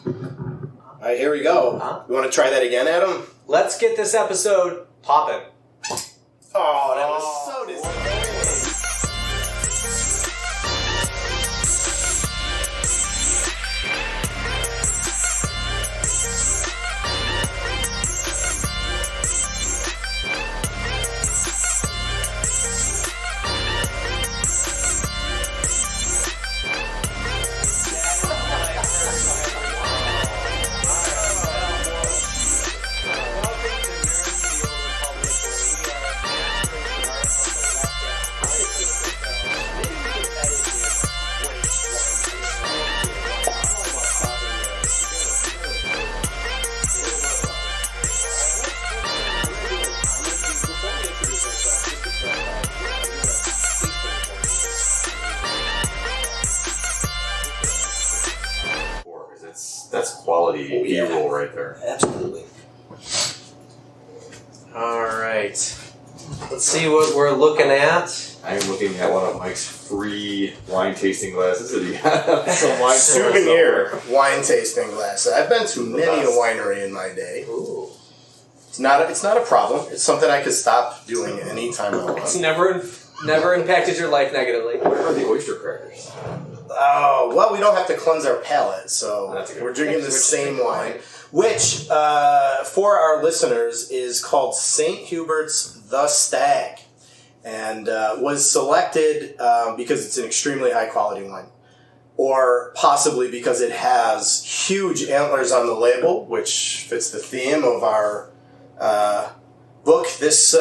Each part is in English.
All right, here we go. You want to try that again, Adam? Let's get this episode popping. Oh, that was so disappointing. That's quality B-roll right there. Absolutely. Alright. Let's see what we're looking at. I'm looking at one of Mike's free wine tasting glasses. That he got some wine Souvenir wine tasting glasses. I've been to many a winery in my day. Ooh. It's not a problem. It's something I could stop doing anytime I want. It's never impacted your life negatively. What are the oyster crackers? Oh, well, we don't have to cleanse our palate, so That's we're drinking the same wine, which, for our listeners, is called St. Hubert's The Stag, and was selected because it's an extremely high-quality wine, or possibly because it has huge antlers on the label, which fits the theme of our book this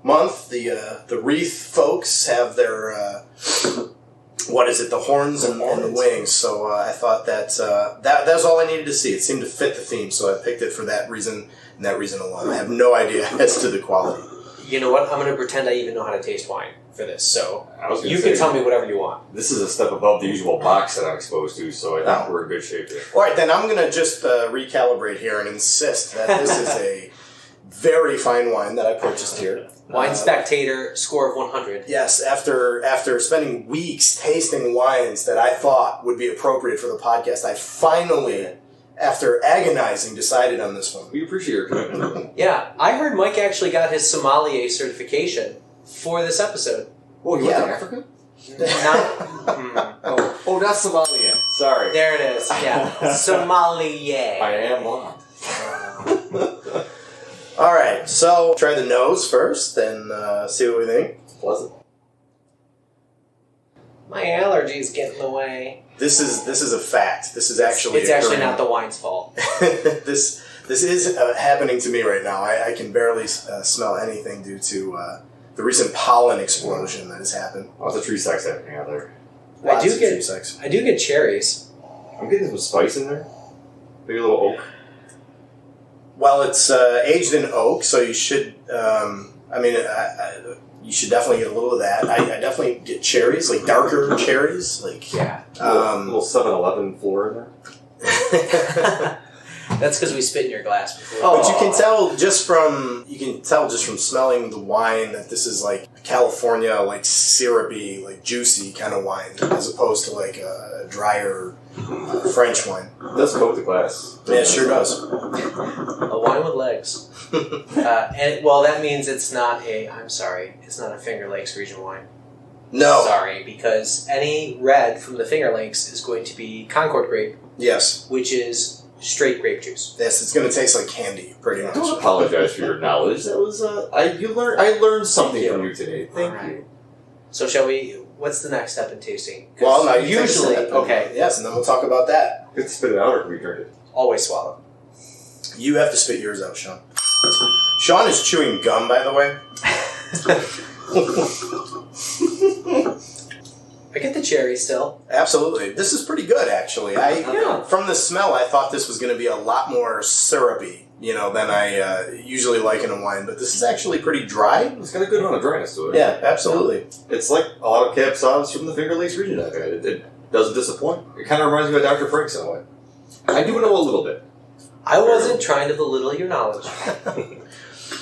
month. The Wreath folks have their... what is it? The horns and the wings. So I thought that's all I needed to see. It seemed to fit the theme, so I picked it for that reason and that reason alone. I have no idea as to the quality. You know what? I'm going to pretend I even know how to taste wine for this, so you say, can tell me whatever you want. This is a step above the usual box that I'm exposed to, so I think we're in good shape here. All right, then I'm going to just recalibrate here and insist that this is a very fine wine that I purchased here. Wine Spectator score of 100. Yes, after spending weeks tasting wines that I thought would be appropriate for the podcast, I finally, after agonizing, decided on this one. We appreciate your commitment. Yeah, I heard Mike actually got his sommelier certification for this episode. Oh, he went to Africa? Oh, that's Somalian. Sorry. There it is. Yeah, sommelier. I am blonde. All right, so try the nose first, and see what we think. Pleasant. My allergies get in the way. This is a fact. This is actually It's actually not the wine's fault. This is happening to me right now. I can barely smell anything due to the recent pollen explosion that has happened. Lots of tree sex happening out there. I do get cherries. I'm getting some spice in there. Maybe a little oak. Well, it's aged in oak, so you should. You should definitely get a little of that. I definitely get cherries, like darker cherries, like a little 7-Eleven floor in there. That's because we spit in your glass before. Oh. But you can tell just from smelling the wine that this is like California, like syrupy, like juicy kind of wine, as opposed to like a drier French wine. It does coat the glass. Yeah, it sure does. A wine with legs. That means it's not a Finger Lakes region wine. No. Sorry, because any red from the Finger Lakes is going to be Concord grape. Yes. Which is straight grape juice. Yes, it's going to taste like candy, pretty much. Don't apologize for your knowledge. That was I learned something from you today. Thank you. So shall we? What's the next step in tasting? Well, now usually okay. Yes, and then we'll talk about that. You have to spit it out, or can we drink it? Always swallow. You have to spit yours out, Sean. Sean is chewing gum, by the way. I get the cherry still. Absolutely. This is pretty good, actually. From the smell, I thought this was going to be a lot more syrupy, than I usually like in a wine. But this is actually pretty dry. It's got a good amount of dryness to it. Yeah, absolutely. It's like a lot of Cab Sauv from the Finger Lakes region. It doesn't disappoint. It kind of reminds me of Dr. Frank's in a way. I do know a little bit. I wasn't trying to belittle your knowledge.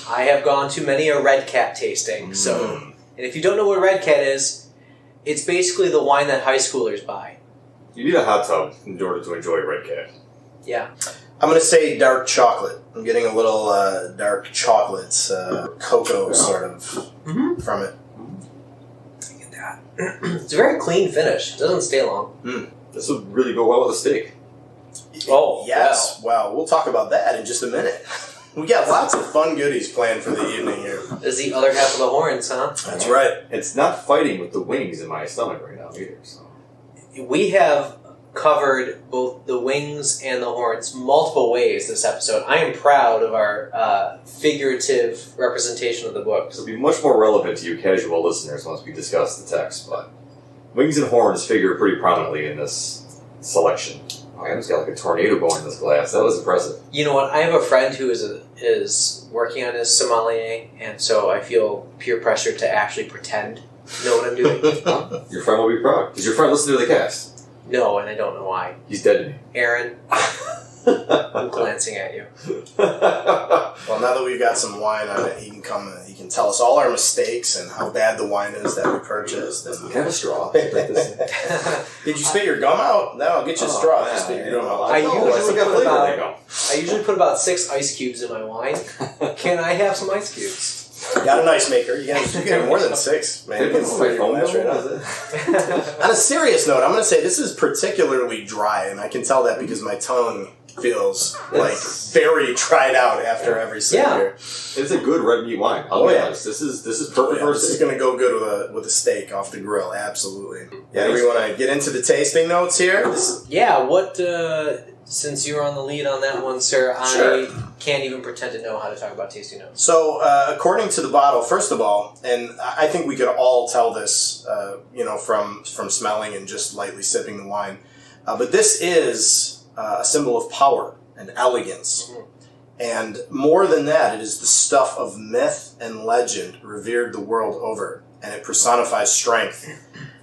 I have gone to many a Red Cat tasting. So, and if you don't know what Red Cat is, it's basically the wine that high schoolers buy. You need a hot tub in order to enjoy Red Cat. Yeah. I'm going to say dark chocolate. I'm getting a little dark chocolates, cocoa sort of from it. Look at that. It's a very clean finish. It doesn't stay long. This would really go well with a steak. Oh, yes. Wow. We'll talk about that in just a minute. We got lots of fun goodies planned for the evening here. This is the other half of the horns, huh? That's right. It's not fighting with the wings in my stomach right now either. So. We have covered both the wings and the horns multiple ways this episode. I am proud of our figurative representation of the book. This will be much more relevant to you casual listeners once we discuss the text, but wings and horns figure pretty prominently in this selection. I almost got like a tornado going in this glass. That was impressive. You know what? I have a friend who is working on his sommelier, and so I feel peer pressure to actually pretend to know what I'm doing. Your friend will be proud. Does your friend listen to the cast? No, and I don't know why. He's dead to me. Aaron, I'm glancing at you. Well, now that we've got some wine on it, he can come and he can tell us all our mistakes and how bad the wine is that we purchased. And Have a straw. Did you spit your gum out? No, I'll get you a straw if you spit your gum out. I usually put about 6 ice cubes in my wine. Can I have some ice cubes? You got an ice maker. You get more than 6, man. You can spit your glass right out. On a serious note, I'm going to say this is particularly dry, and I can tell that because my tongue feels like very dried out after every sip here. It's a good red meat wine. I'll be honest. This is perfect for a This is steak. going to go good with a steak off the grill. Absolutely. Yeah. Do we want to get into the tasting notes here? What? Since you were on the lead on that one, sir, Sure. I can't even pretend to know how to talk about tasting notes. So, according to the bottle, first of all, and I think we could all tell this, from smelling and just lightly sipping the wine, but this is a symbol of power and elegance. Mm-hmm. And more than that, it is the stuff of myth and legend revered the world over, and it personifies strength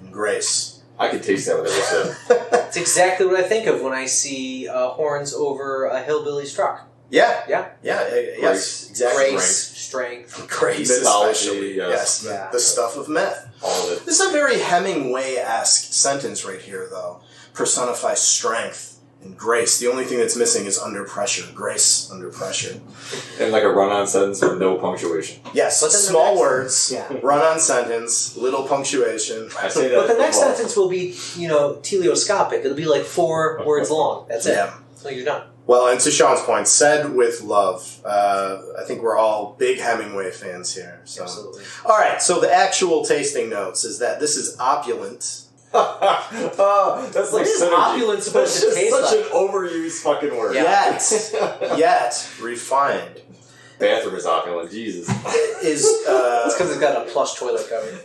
and grace. I could taste that with every sip. It's exactly what I think of when I see horns over a hillbilly struck. Yeah. Yeah. Yes, exactly. Grace, strength. Grace, Mythology, especially. yes. Yes, the stuff of myth. All of it. This is a very Hemingway-esque sentence right here, though. Personify strength and grace. The only thing that's missing is under pressure. Grace under pressure. And like a run-on sentence with no punctuation. Yes, But then the small next- words, Yeah. run-on sentence, little punctuation. I say that. But the next well. sentence will be, teleoscopic. It'll be like 4 words long. That's it. Yeah. So you're done. Well, and to Sean's point, said with love. I think we're all big Hemingway fans here. So. Absolutely. All right, so the actual tasting notes is that this is opulent. That's like What is synergy. opulent supposed That's to just taste such like? an overused fucking word. Yeah. Yet refined. Bathroom is opulent. Jesus. Is That's because it's got a plush toilet cover.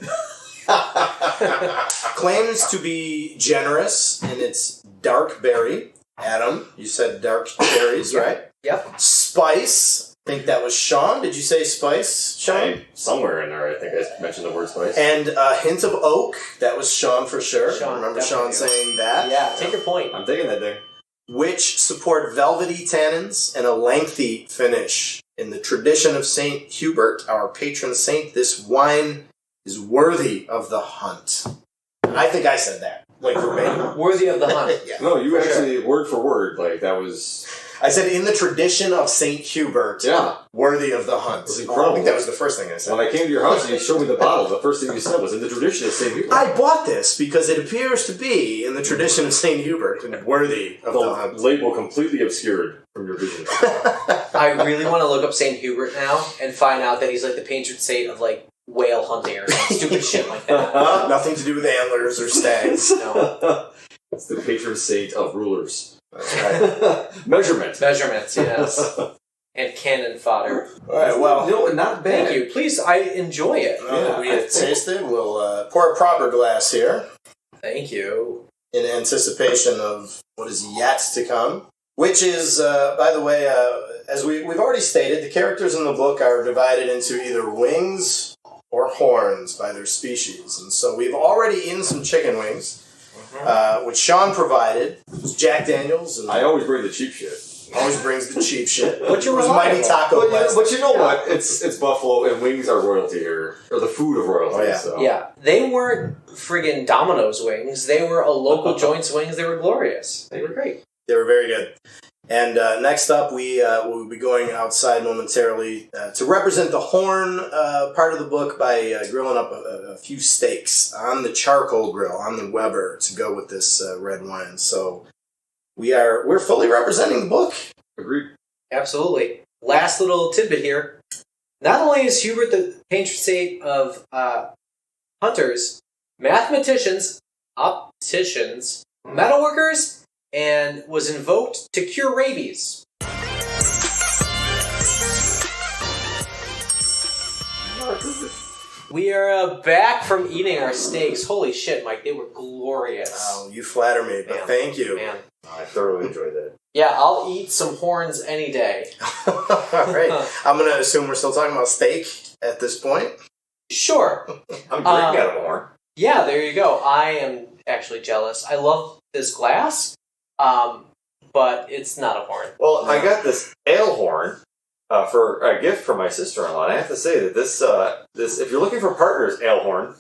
claims to be generous in its dark berry. Adam, you said dark berries, right? Yep. Spice. I think that was Sean. Did you say spice, Sean? Somewhere in there, I think I mentioned the word spice. And a hint of oak. That was Sean for sure. Sean, Remember Sean definitely. saying that? Yeah, take your point. I'm taking that thing. Which support velvety tannins and a lengthy finish. In the tradition of Saint Hubert, our patron saint, this wine is worthy of the hunt. I think I said that, like verbatim. Worthy of the hunt. Yeah. No, you actually, word for word, like, that was... I said, in the tradition of Saint Hubert, Yeah. worthy of the hunt. It was incredible. I think that was the first thing I said. When I came to your house and you showed me the bottle, the first thing you said was, in the tradition of St. Hubert. I bought this because it appears to be in the tradition of Saint Hubert and worthy of the The hunt. label completely obscured from your vision. I really want to look up St. Hubert now and find out that he's like the patron saint of like whale hunting or some stupid shit like that. Nothing to do with antlers or stags. No. It's the patron saint of rulers. That's right. Measurement. Measurements, yes. And cannon fodder. All right, well, No, not bad. Thank you. Please, I enjoy it. we have tasted. We'll pour a proper glass here Thank you. in anticipation of what is yet to come. Which is, by the way, as we've already stated, the characters in the book are divided into either wings or horns by their species. And so we've already eaten some chicken wings, which Sean provided. It was Jack Daniels. And I always bring the cheap shit. always brings the cheap shit. But you're It was Mighty reliable. Taco. But you know what? It's Buffalo, and wings are royalty here. Or the food of royalty. Oh, yeah. So. Yeah, they weren't friggin' Domino's wings. They were a local joint's wings. They were glorious. They were great. They were very good. And next up, we'll be going outside momentarily to represent the horn part of the book by grilling up a few steaks on the charcoal grill, on the Weber, to go with this red wine. So we're fully representing the book. Agreed. Absolutely. Last little tidbit here. Not only is Hubert the patron saint of hunters, mathematicians, opticians, metalworkers, and was invoked to cure rabies. We are back from eating our steaks. Holy shit, Mike, they were glorious. Oh, you flatter me, but Man. thank you. Man. I thoroughly enjoyed that. Yeah, I'll eat some horns any day. All right. I'm going to assume we're still talking about steak at this point. Sure. I'm drinking out of a horn. Yeah, there you go. I am actually jealous. I love this glass, but it's not a horn. Well, I got this ale horn for a gift from my sister-in-law, and I have to say that this if you're looking for partners, ale horn,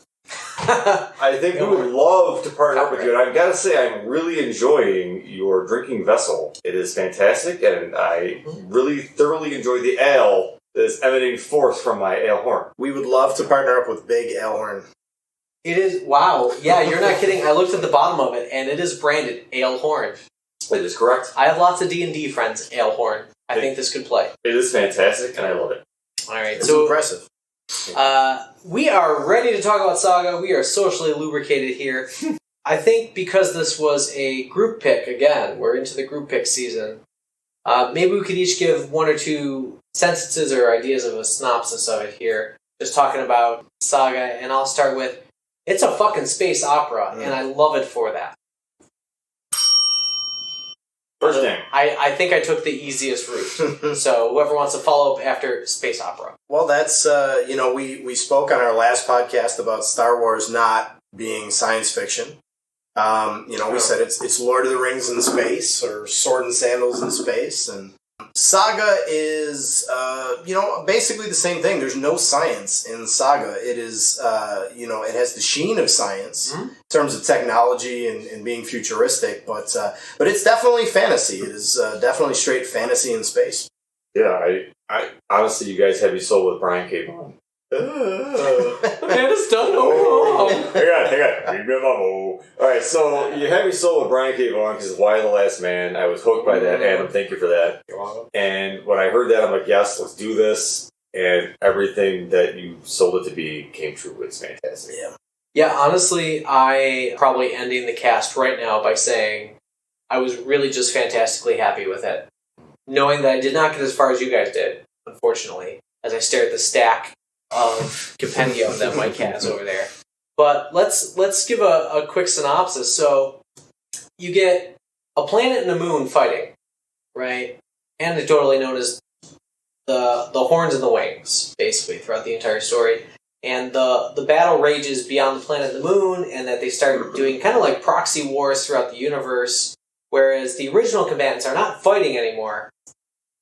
I think we would love to partner up with you. And I've got to say, I'm really enjoying your drinking vessel. It is fantastic, and I really thoroughly enjoy the ale that is emanating forth from my ale horn. We would love to partner up with Big Ale Horn. It is, wow. Yeah, you're not kidding. I looked at the bottom of it, and it is branded Ale Horn. It is correct. I have lots of D&D friends, Ale Horn. I think this could play. It is fantastic, and I love it. All right, It's so impressive. we are ready to talk about Saga. We are socially lubricated here. I think because this was a group pick, again, we're into the group pick season, maybe we could each give one or two sentences or ideas of a synopsis of it here. Just talking about Saga, and I'll start with, it's a fucking space opera, and I love it for that. First thing. I think I took the easiest route. So whoever wants to follow up after space opera. Well, that's, we spoke on our last podcast about Star Wars not being science fiction. We said it's Lord of the Rings in space, or Sword and Sandals in space, and Saga is, basically the same thing. There's no science in Saga. It is, it has the sheen of science in terms of technology and being futuristic, but it's definitely fantasy. It is definitely straight fantasy in space. Yeah, I honestly, you guys have me sold with Brian K. Vaughan. Amanda's done no wrong. Hang on. Alright, so you had me sold with Brian K. Vaughan because Why the Last Man. I was hooked by that. Adam, thank you for that. You're welcome. And when I heard that, I'm like, yes, let's do this. And everything that you sold it to be came true. It's fantastic. Yeah, honestly, I probably ending the cast right now by saying I was really just fantastically happy with it. Knowing that I did not get as far as you guys did, unfortunately, as I stare at the stack of compendium that Mike has over there. But let's give a quick synopsis. So you get a planet and a moon fighting, right? Anecdotally known as the horns and the wings, basically, throughout the entire story. And the battle rages beyond the planet and the moon, and that they start doing kind of like proxy wars throughout the universe, whereas the original combatants are not fighting anymore,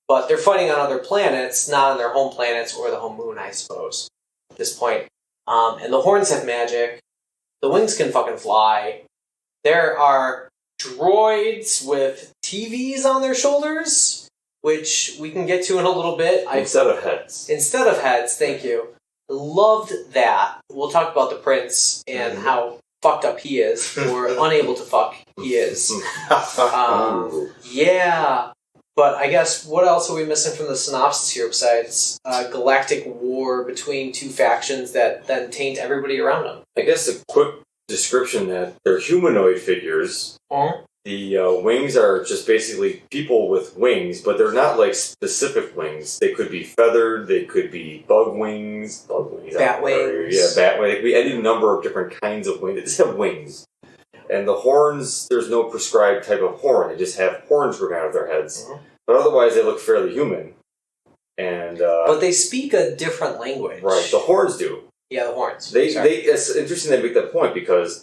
but they're fighting on other planets, not on their home planets or the home moon, I suppose, at this point. And the horns have magic. The wings can fucking fly. There are droids with TVs on their shoulders, which we can get to in a little bit. Instead of heads. Instead of heads, thank you. Loved that. We'll talk about the prince and how fucked up he is, or unable to fuck he is. Yeah. But I guess, what else are we missing from the synopsis here besides galactic war between two factions that then taint everybody around them? I guess a quick description that they're humanoid figures. The wings are just basically people with wings, but they're not like specific wings. They could be feathered, they could be bug wings. Bat wings. Yeah, bat wings. They could be any number of different kinds of wings. They just have wings. And the horns, there's no prescribed type of horn. They just have horns growing out of their heads. But otherwise, they look fairly human. And but they speak a different language. Right, the horns do. Yeah, the horns. It's interesting they make that point because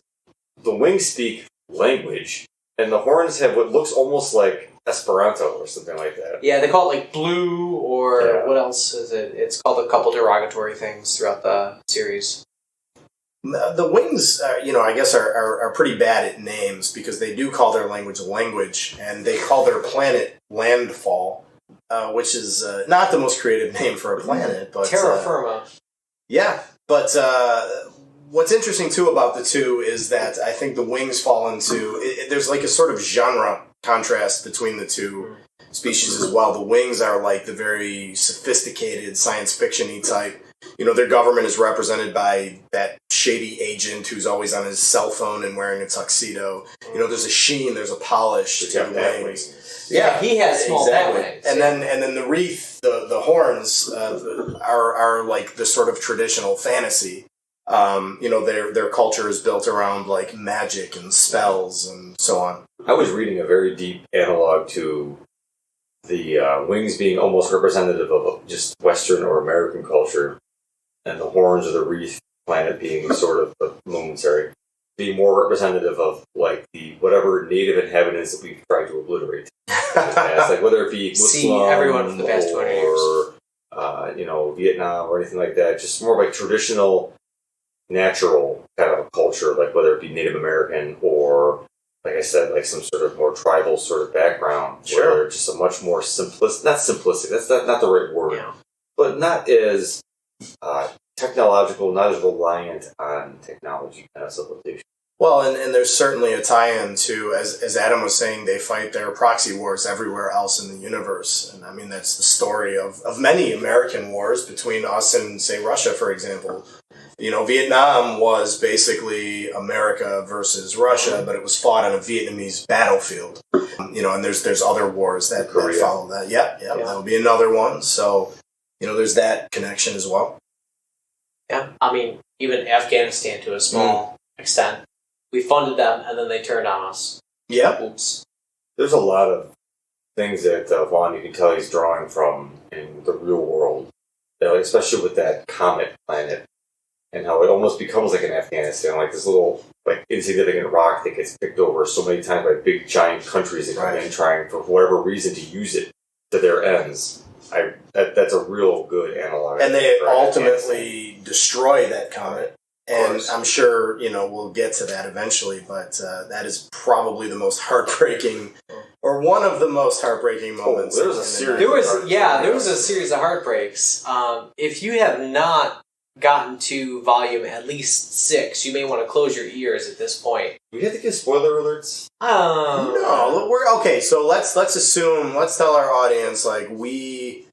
the wings speak language, and the horns have what looks almost like Esperanto or something like that. Yeah, they call it like blue, or what else is it? It's called a couple derogatory things throughout the series. The Wings, I guess are pretty bad at names because they do call their language a language, and they call their planet Landfall, which is not the most creative name for a planet. But Terra Firma. Yeah, but what's interesting too about the two is that I think the Wings fall into there's like a sort of genre contrast between the two species as well. The Wings are like the very sophisticated science fiction-y type. Their government is represented by that shady agent who's always on his cell phone and wearing a tuxedo. There's a sheen, there's a polish to the Wings. Yeah, he has small exactly. And then the wreath, the horns are like the sort of traditional fantasy. Their culture is built around like magic and spells and so on. I was reading a very deep analog to the wings being almost representative of just Western or American culture, and the horns of the wreath planet being sort of momentary, being more representative of like the whatever native inhabitants that we've tried to obliterate. Like whether it be Muslim everyone for the past 20 years, or Vietnam or anything like that, just more like traditional, natural kind of culture, like whether it be Native American or, like I said, like some sort of more tribal sort of background. Sure. Where they're just a much more not simplistic, that's not the right word, but not as technological, not as reliant on technology kind of civilization. Well, and there's certainly a tie-in to, as Adam was saying, they fight their proxy wars everywhere else in the universe. And I mean, that's the story of many American wars between us and, say, Russia, for example. Vietnam was basically America versus Russia, but it was fought on a Vietnamese battlefield. And there's other wars that follow that. Yeah, that would be another one. So, there's that connection as well. Yeah, I mean, even Afghanistan to a small extent. We funded them, and then they turned on us. Yeah. Oops. There's a lot of things that Vaughn, you can tell he's drawing from in the real world, especially with that comet planet, and how it almost becomes like an Afghanistan, like this little like insignificant rock that gets picked over so many times by big giant countries that come in trying for whatever reason to use it to their ends. That's a real good analog. And they ultimately destroy that comet. And I'm sure, we'll get to that eventually, but that is probably the most heartbreaking, or one of the most heartbreaking moments. There was a series. There was a series of heartbreaks. If you have not gotten to volume at least 6, you may want to close your ears at this point. We have to give spoiler alerts. No, we're okay. So let's tell our audience we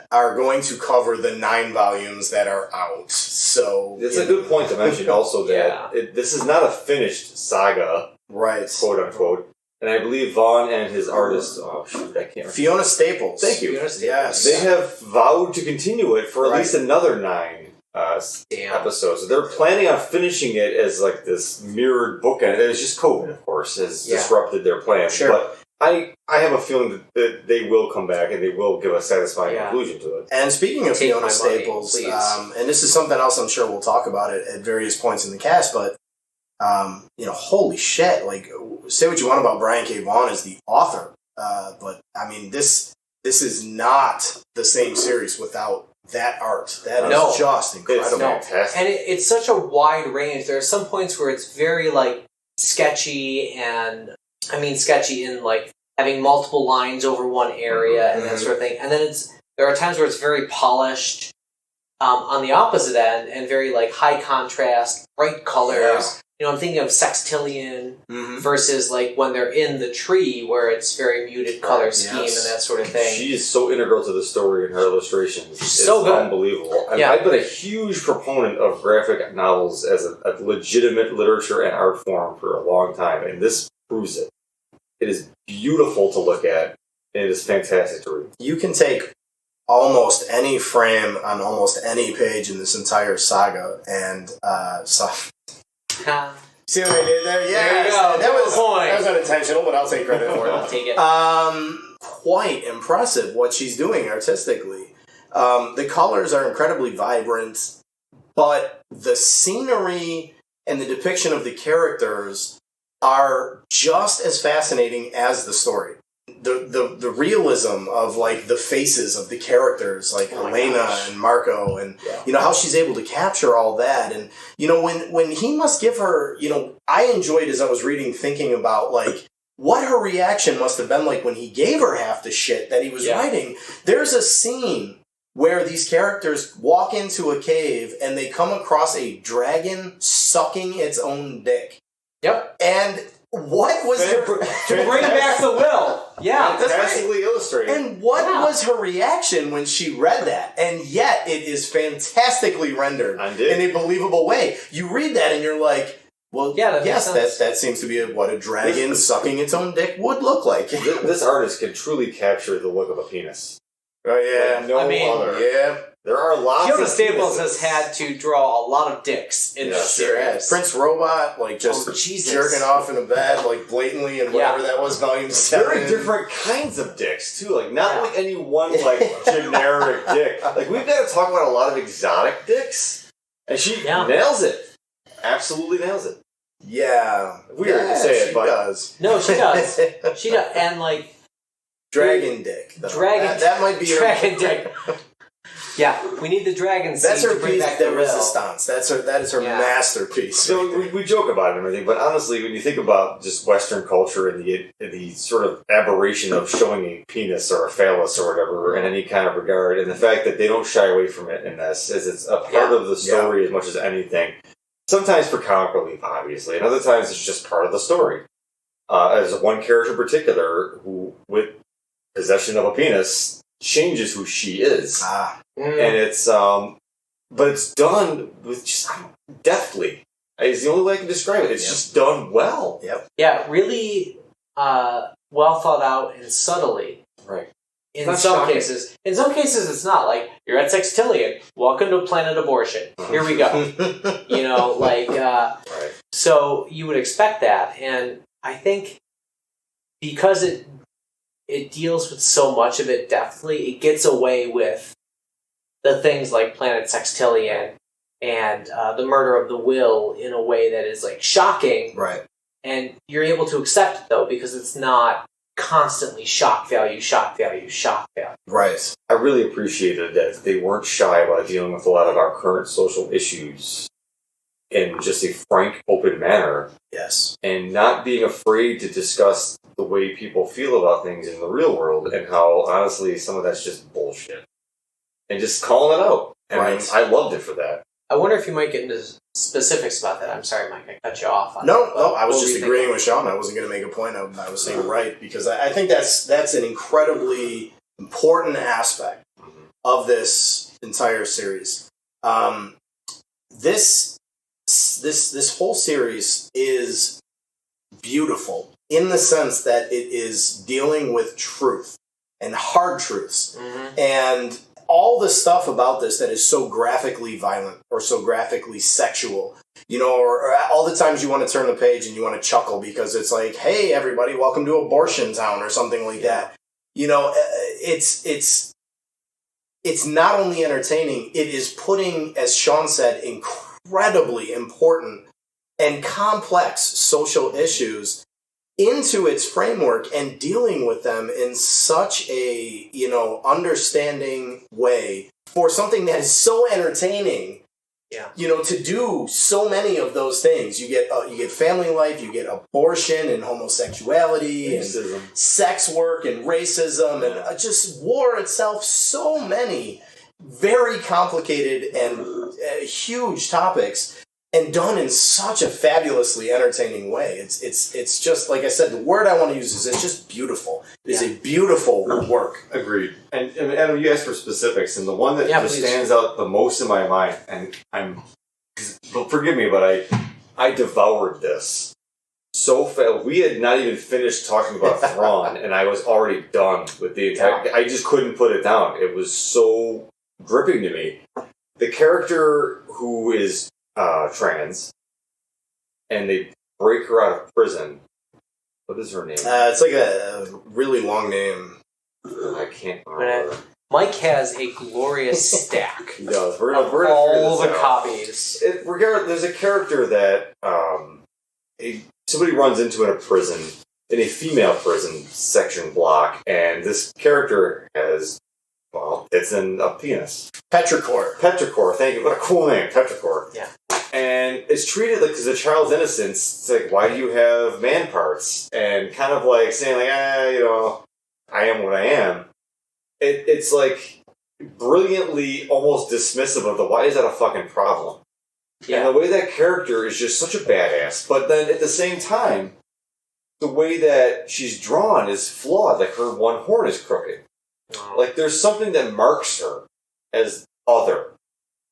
are going to cover the 9 volumes that are out. So it's a good point to mention also that this is not a finished saga, right? Quote unquote. And I believe Vaughn and his artist, I can't remember. Fiona Staples. Thank you. Fiona Staples. Yes, they have vowed to continue it for at least another 9 episodes. So they're planning on finishing it as like this mirrored bookend. It's just COVID, of course, has disrupted their plans. Sure. But I have a feeling that they will come back and they will give a satisfying conclusion to it. And speaking of Fiona Staples, and this is something else I'm sure we'll talk about it at various points in the cast, but holy shit! Like, say what you want about Brian K. Vaughan as the author, but I mean this is not the same series without that art. That is just incredible. Fantastic. And it's such a wide range. There are some points where it's very sketchy, and I mean sketchy in having multiple lines over one area and that sort of thing. And then there are times where it's very polished on the opposite end and very high contrast, bright colors. I'm thinking of Sextillion versus when they're in the tree where it's very muted color scheme and that sort of thing. She is so integral to the story in her illustrations. It's so good. Unbelievable. I've been a huge proponent of graphic novels as a legitimate literature and art form for a long time, and this proves it. It is beautiful to look at, and it is fantastic to read. You can take almost any frame on almost any page in this entire saga, and see what I did there? Yeah, there you go. That was unintentional, but I'll take credit for it. I'll take it. Quite impressive what she's doing artistically. The colors are incredibly vibrant, but the scenery and the depiction of the characters are just as fascinating as the story. the realism of like the faces of the characters, like Elena and Marco, and how she's able to capture all that, and when he must give her, I enjoyed as I was reading, thinking about like what her reaction must have been like when he gave her half the shit that he was writing. There's a scene where these characters walk into a cave and they come across a dragon sucking its own dick. Yep. And what was to bring back the will? Yeah, fantastically illustrated. And what was her reaction when she read that? And yet, it is fantastically rendered in a believable way. You read that and you're like, well, yes, that seems to be what a dragon sucking its own dick would look like. This artist can truly capture the look of a penis. Oh yeah, like no other. Yeah. There are lots Fiona of Staples penises. has had to draw a lot of dicks in this series. Prince Robot, like just jerking off in a bed, like blatantly, and whatever that was, volume 7. Very different kinds of dicks too. Like not like any one like generic dick. Like we've got to talk about a lot of exotic dicks, and she nails it. Absolutely nails it. Yeah, weird to say it, but does. No, she does. She does, and like dragon dick. That might be dragon dick. Yeah, we need the dragon scene. That's her to bring piece back de the resistance. That is her masterpiece. So we joke about it and everything, but honestly, when you think about just Western culture and the sort of aberration of showing a penis or a phallus or whatever in any kind of regard, and the fact that they don't shy away from it in this, as it's a part of the story as much as anything. Sometimes for comic relief, obviously, and other times it's just part of the story. As one character in particular, who with possession of a penis changes who she is. And it's, but it's done with just deftly. It's the only way I can describe it. It's just done well. Yep. Yeah, really well thought out and subtly. Right. In some cases. In some cases, it's not. Like, you're at Sextillion. Welcome to Planet Abortion. Here we go. Right. So you would expect that. And I think because it deals with so much of it deftly, it gets away with the things like Planet Sextillion and the murder of the will in a way that is like shocking. Right. And you're able to accept it though because it's not constantly shock value. Right. I really appreciated that they weren't shy about dealing with a lot of our current social issues in just a frank, open manner. Yes. And not being afraid to discuss the way people feel about things in the real world and how, honestly, some of that's just bullshit. And just calling it out. And I loved it for that. I wonder if you might get into specifics about that. I'm sorry, Mike, I cut you off. No, I was just agreeing with Sean. I wasn't going to make a point. I was saying right, because I think that's an incredibly important aspect of this entire series. This whole series is beautiful in the sense that it is dealing with truth and hard truths. And all the stuff about this that is so graphically violent or so graphically sexual, or all the times you want to turn the page and you want to chuckle because it's like, hey, everybody, welcome to Abortion Town or something like that. It's not only entertaining, it is putting, as Sean said, incredibly important and complex social issues into its framework and dealing with them in such a, understanding way for something that is so entertaining. Yeah. To do so many of those things. You get family life, you get abortion and homosexuality racism. And sex work and racism and just war itself. So many very complicated and huge topics. And done in such a fabulously entertaining way. It's just, like I said, the word I want to use is it's just beautiful. It is a beautiful work. Agreed. And Adam, you asked for specifics, and the one that just stands out the most in my mind, and forgive me, but I devoured this so fast. We had not even finished talking about Thrawn, and I was already done with the entire... I just couldn't put it down. It was so gripping to me. The character who is trans, and they break her out of prison. What is her name? It's like a really long name. I can't remember. Mike has a glorious stack. He does. We're gonna all the copies. There's a character that somebody runs into in a prison, in a female prison section block, and this character has, well, it's in a penis. Petrichor. Petrichor, thank you. What a cool name, Petrichor. Yeah. And it's treated like, because a child's innocence, it's like, why do you have man parts? And kind of like saying, like, I am what I am. It's like brilliantly almost dismissive of the, why is that a fucking problem? Yeah. And the way that character is just such a badass, but then at the same time, the way that she's drawn is flawed. Like, her one horn is crooked. Like, there's something that marks her as other.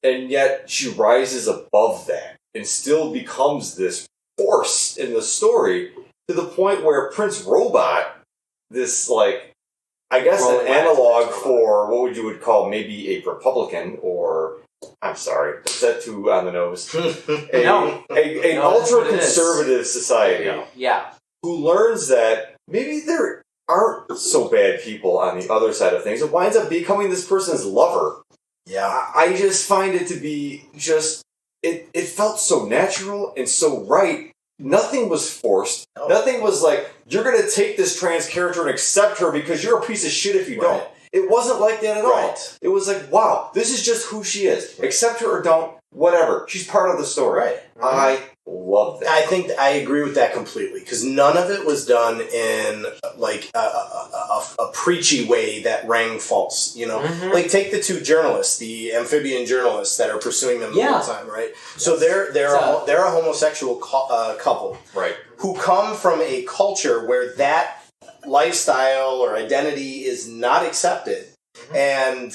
And yet she rises above that and still becomes this force in the story to the point where Prince Robot, this, like, I guess an analog for what you would call maybe a Republican, or, I'm sorry, is that too on the nose? An ultra-conservative society. Yeah. Who learns that maybe there aren't so bad people on the other side of things. It winds up becoming this person's lover. Yeah. I just find it to be just, it felt so natural and so right. Nothing was forced. Oh. Nothing was like, you're going to take this trans character and accept her because you're a piece of shit if you don't. It wasn't like that at all. It was like, wow, this is just who she is. Accept her or don't, whatever. She's part of the story. Right. I love that. I think I agree with that completely, because none of it was done in like a preachy way that rang false. You know, like take the two journalists, the amphibian journalists that are pursuing them the whole time, right? Yes. So they're a homosexual couple, right? Who come from a culture where that lifestyle or identity is not accepted. And,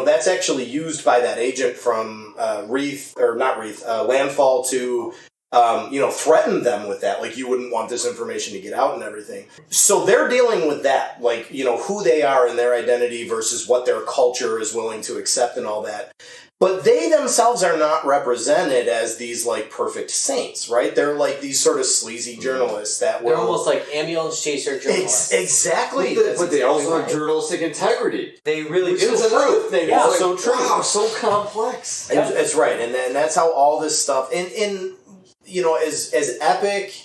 that's actually used by that agent from Landfall to, threaten them with that. Like, you wouldn't want this information to get out and everything. So they're dealing with that, like, who they are and their identity versus what their culture is willing to accept and all that. But they themselves are not represented as these, like, perfect saints, right? They're like these sort of sleazy journalists that were... They're almost like ambulance chaser journalists. Exactly. But they also have journalistic integrity. They really do. It's another thing. Yeah. It's so true. Wow, so complex. Yep. That's right. And that's how all this stuff... And as epic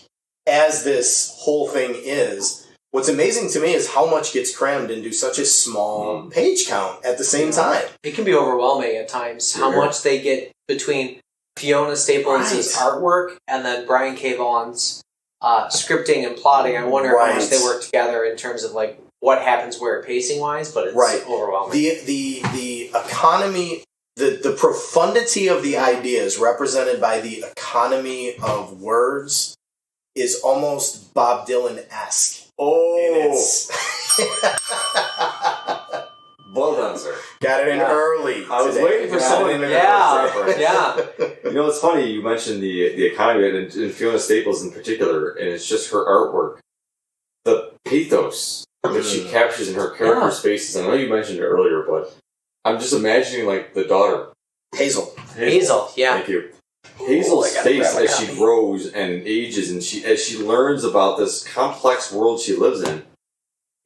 as this whole thing is... What's amazing to me is how much gets crammed into such a small page count at the same time. It can be overwhelming at times, how much they get between Fiona Staples' artwork and then Brian K. Vaughn's scripting and plotting. I wonder how much they work together in terms of like what happens where pacing-wise, but it's overwhelming. The economy, the profundity of the ideas represented by the economy of words is almost Bob Dylan-esque. Oh, well done, sir. Got it in early. I was waiting for someone to Yeah. It's funny you mentioned the economy and Fiona Staples in particular, and it's just her artwork, the pathos that she captures in her character spaces. I know you mentioned it earlier, but I'm just imagining like the daughter, Hazel. Yeah. Thank you. Hazel's face as she grows and ages, and as she learns about this complex world she lives in,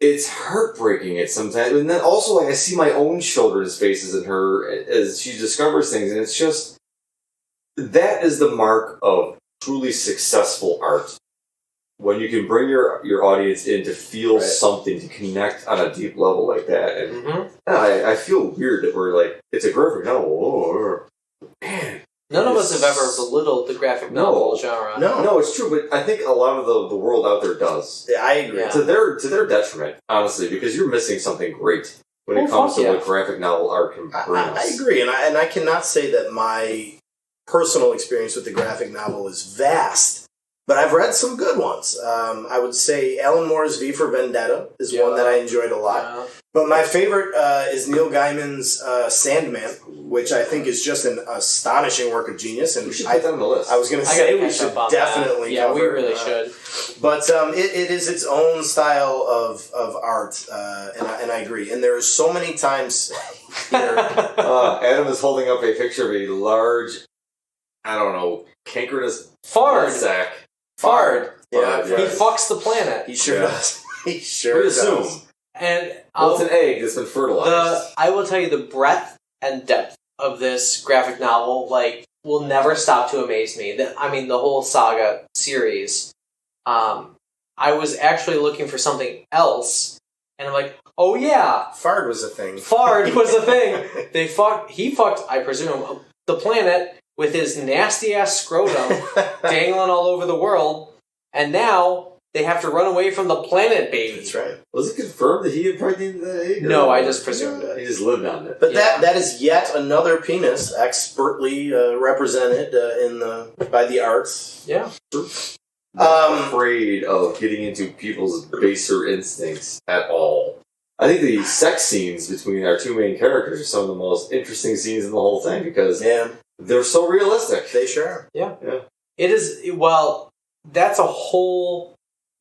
it's heartbreaking at sometimes. And then also, like, I see my own children's faces in her as she discovers things, and it's just, that is the mark of truly successful art. When you can bring your audience in to feel something, to connect on a deep level like that. And I feel weird that we're like, it's a graphic novel. Man. None of us have ever belittled the graphic novel genre. No, it's true, but I think a lot of the world out there does. Yeah, I agree. To their detriment, honestly, because you're missing something great when it comes to what graphic novel art can bring us. I agree, and I cannot say that my personal experience with the graphic novel is vast, but I've read some good ones. I would say Alan Moore's V for Vendetta is one that I enjoyed a lot. But my favorite is Neil Gaiman's Sandman, which I think is just an astonishing work of genius. And we should put that on the list. I was going to say we should definitely cover. Yeah, we really should. But it is its own style of art, and I agree. And there are so many times here. Adam is holding up a picture of a large, cancrenous sack. Fard. Yeah, he fucks the planet. He sure does. He sure does. Assume. And it's an egg that's been fertilized. I will tell you, the breadth and depth of this graphic novel, will never stop to amaze me. The whole Saga series, I was actually looking for something else, and I'm like, oh yeah, Fard was a thing. Fard was a thing. He fucked, I presume, the planet with his nasty ass scrotum dangling all over the world, and now they have to run away from the planet, baby. That's right. Was it confirmed that he impregnated the egg? No, I just presumed it. He just lived on it. But that is yet another penis expertly represented by the arts. Yeah. Not afraid of getting into people's baser instincts at all. I think the sex scenes between our two main characters are some of the most interesting scenes in the whole thing because they're so realistic. They sure are. Yeah. It is, well, that's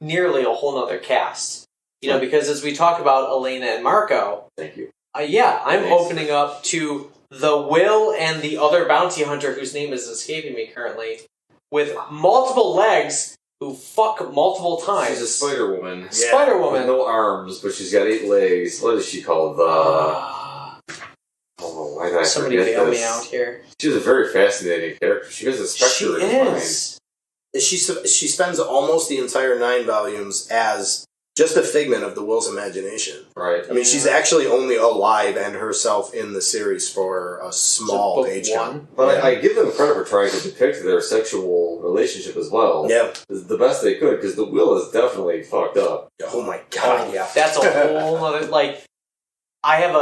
nearly a whole nother cast. Because as we talk about Elena and Marco... Thank you. I'm opening up to the Will and the other bounty hunter whose name is escaping me currently, with multiple legs who fuck multiple times. She's a Spider-Woman. Spider-Woman. With no arms, but she's got 8 legs. What is she called? Why did I Somebody forget bail this? me out here. She's a very fascinating character. She has a specter in her mind. She spends almost the entire 9 volumes as just a figment of the Will's imagination. Right. I mean, she's actually only alive and herself in the series for a small page count. But I give them credit for trying to depict their sexual relationship as well. Yeah. The best they could, because the Will is definitely fucked up. Oh my god, yeah. That's a whole other, I have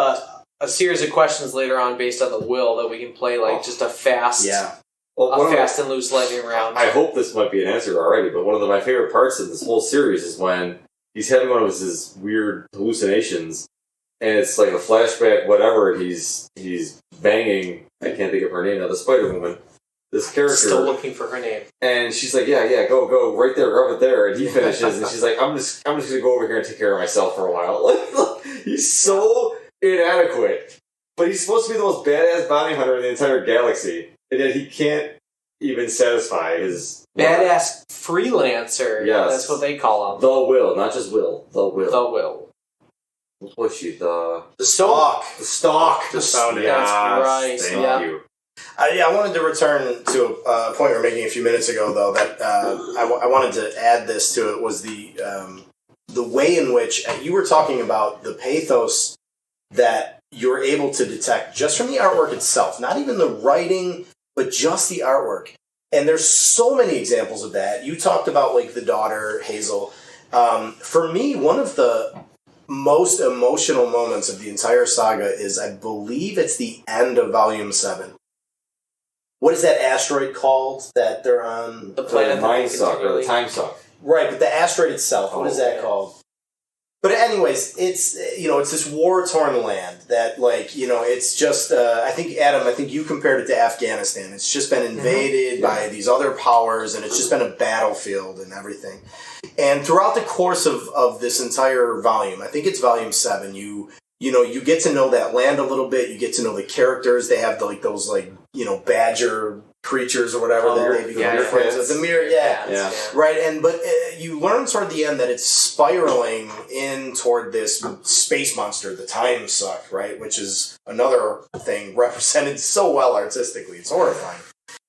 a series of questions later on based on the Will that we can play, just a fast... Yeah. Well, fast and loose lightning round. I hope this might be an answer already, but one of my favorite parts of this whole series is when he's having one of his weird hallucinations, and it's like a flashback, whatever, and he's banging, I can't think of her name now, the Spider-Woman, this character. Still looking for her name. And she's like, yeah, go, right there, rub it there, and he finishes, and she's like, I'm just gonna go over here and take care of myself for a while. He's so inadequate, but he's supposed to be the most badass bounty hunter in the entire galaxy. And yet he can't even satisfy his... Badass freelancer. Yes. That's what they call him. The Will, not just Will. The Will. The Will. What was she? The Stalk. The Stalk. Just found it. That's right. Thank you. I wanted to return to a point we were making a few minutes ago, though, that I wanted to add this to it, was the way in which you were talking about the pathos that you're able to detect just from the artwork itself, not even the writing, but just the artwork. And there's so many examples of that. You talked about, the daughter, Hazel. For me, one of the most emotional moments of the entire saga is, I believe it's the end of Volume 7. What is that asteroid called that they're on? The planet. The Mind Suck, or the Time Suck. Right, but the asteroid itself, what is that called? But anyways, it's this war-torn land that, it's just, I think, Adam, you compared it to Afghanistan. It's just been invaded by these other powers, and it's just been a battlefield and everything. And throughout the course of this entire volume, I think it's Volume 7, you get to know that land a little bit, you get to know the characters. They have, those, badger creatures or whatever that they become friends with. The mirror, yeah. Right, but you learn toward the end that it's spiraling in toward this space monster, the Time Suck, right, which is another thing represented so well artistically. It's horrifying.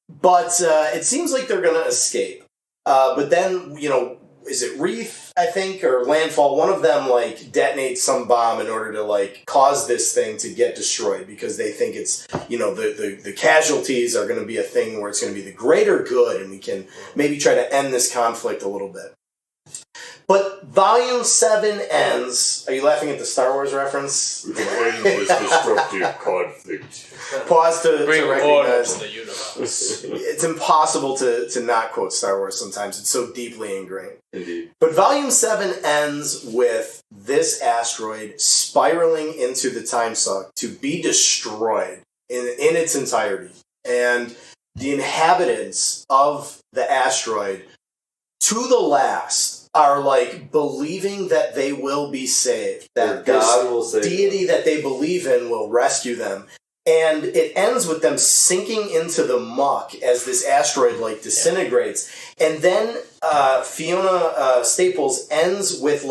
But it seems like they're going to escape. But then, is it Reef, I think, or Landfall? One of them, detonates some bomb in order to, cause this thing to get destroyed because they think it's, the casualties are going to be a thing where it's going to be the greater good and we can maybe try to end this conflict a little bit. But Volume 7 ends... Are you laughing at the Star Wars reference? We can end this destructive conflict. Pause to recognize... to the universe. It's impossible to not quote Star Wars sometimes. It's so deeply ingrained. Indeed. But Volume 7 ends with this asteroid spiraling into the Time Suck to be destroyed in its entirety. And the inhabitants of the asteroid, to the last, are believing that they will be saved, that God will save deity that they believe in will rescue them. And it ends with them sinking into the muck as this asteroid disintegrates. And then Fiona Staples ends with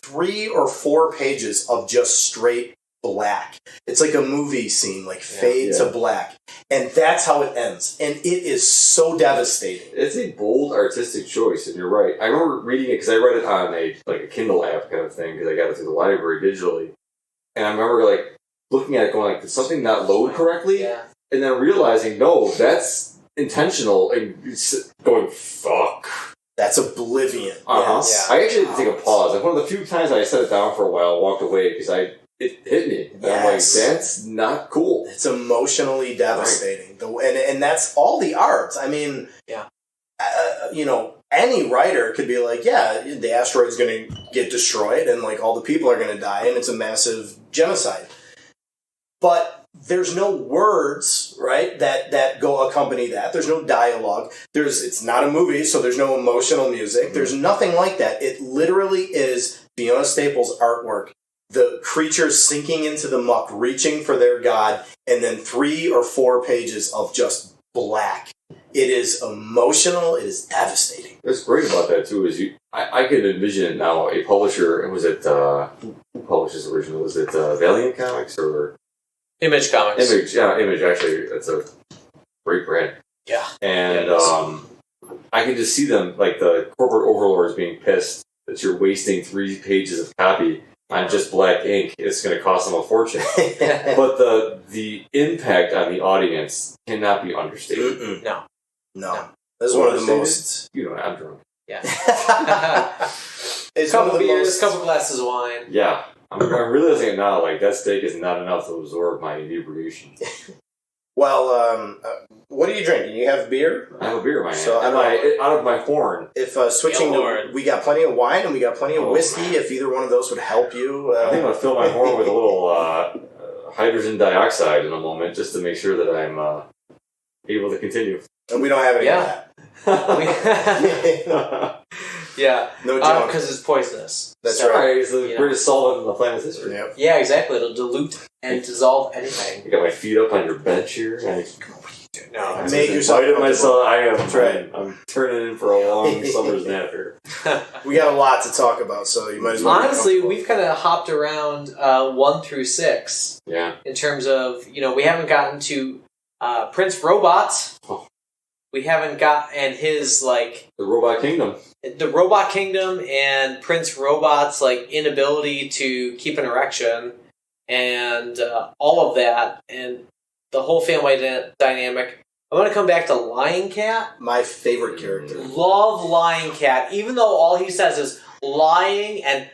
3 or 4 pages of just straight black. It's like a movie scene, like fade to black. And that's how it ends. And it is so devastating. It's a bold artistic choice, and you're right. I remember reading it because I read it on a Kindle app kind of thing because I got it through the library digitally. And I remember looking at it going did something not load correctly? Yeah. And then realizing, no, that's intentional, and going, fuck. That's Oblivion. Uh-huh. Yes. Yeah. I actually had to take a pause. Like one of the few times I set it down for a while, walked away because it hit me. And I'm like, that's not cool. It's emotionally devastating. Right. And that's all the art. I mean, any writer could be like, the asteroid's going to get destroyed and all the people are going to die and it's a massive genocide. But there's no words, right, that go accompany that. There's no dialogue. It's not a movie, so there's no emotional music. Mm-hmm. There's nothing like that. It literally is Fiona Staples' artwork. The creatures sinking into the muck, reaching for their god, and then 3 or 4 pages of just black. It is emotional. It is devastating. What's great about that, too, is I can envision it now. A publisher, and was it, who publishes original? Was it Valiant Comics or... Image Comics. Image, actually. That's a great brand. Yeah. And I can just see them, the corporate overlords being pissed that you're wasting 3 pages of copy on just black ink. It's going to cost them a fortune. But the impact on the audience cannot be understated. Mm-mm. No. This is one of the most... You know, I'm drunk. Yeah. It's couple beers, couple glasses of wine. Yeah. I'm realizing it now, that steak is not enough to absorb my inebriation. Well, what are you drinking? You have beer? I have a beer in my hand. So out of my horn. If switching to... We got plenty of wine and we got plenty of whiskey. Man. If either one of those would help you... I think I'm going to fill my horn with a little hydrogen dioxide in a moment just to make sure that I'm able to continue. And we don't have any of that. Yeah. No joke. Because it's poisonous. That's right. It's the greatest solvent in the planet's history. Yep. Yeah, exactly. It'll dilute and dissolve anything. You got my feet up on your bench here. No. Make yourself myself. I am right. I'm turning in for a long summer's nap here. We got a lot to talk about, so you might as well. Honestly, we've kind of hopped around 1 through 6. Yeah. In terms of, we haven't gotten to Prince Robot. Oh. We haven't got, and his, the Robot Kingdom. The Robot Kingdom and Prince Robot's, inability to keep an erection and all of that, and the whole family dynamic. I want to come back to Lion Cat. My favorite character. Love Lion Cat, even though all he says is lying and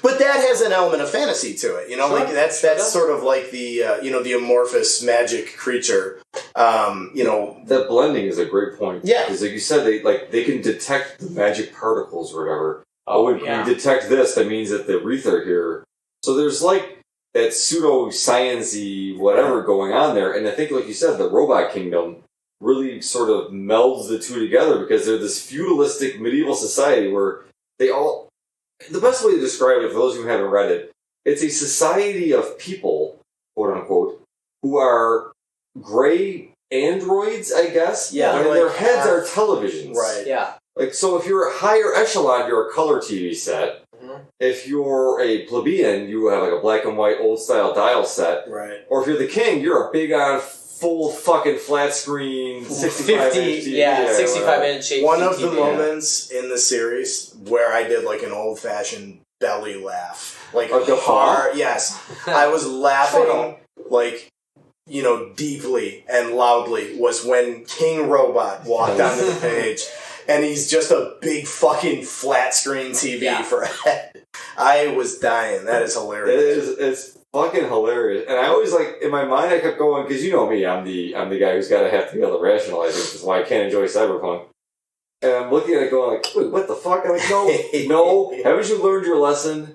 But that has an element of fantasy to it, that's sort of like the the amorphous magic creature. That blending is a great point. Yeah, because like you said, they can detect the magic particles or whatever. When you detect this, that means that the wreath are here. So there's that pseudo sciencey whatever going on there, and I think, like you said, the Robot Kingdom really sort of melds the two together because they're this feudalistic medieval society where they all. The best way to describe it, for those who haven't read it, it's a society of people, quote unquote, who are gray androids, I guess. Yeah, and their heads are televisions. Right. Yeah. So if you're a higher echelon, you're a color TV set. Mm-hmm. If you're a plebeian, you have a black and white old style dial set. Right. Or if you're the king, you're a big on full fucking flat screen 65 inch TV. 65 inch HD. One of the moments in the series where I did an old fashioned belly laugh. Yes. I was laughing deeply and loudly was when King Robot walked onto the page. And he's just a big fucking flat screen TV for a head. I was dying. That is hilarious. It's fucking hilarious. And I always in my mind I kept going, because you know me, I'm the guy who's got to have to be able to rationalize it, which is why I can't enjoy Cyberpunk. And I'm looking at it going wait, what the fuck? I'm no, haven't you learned your lesson?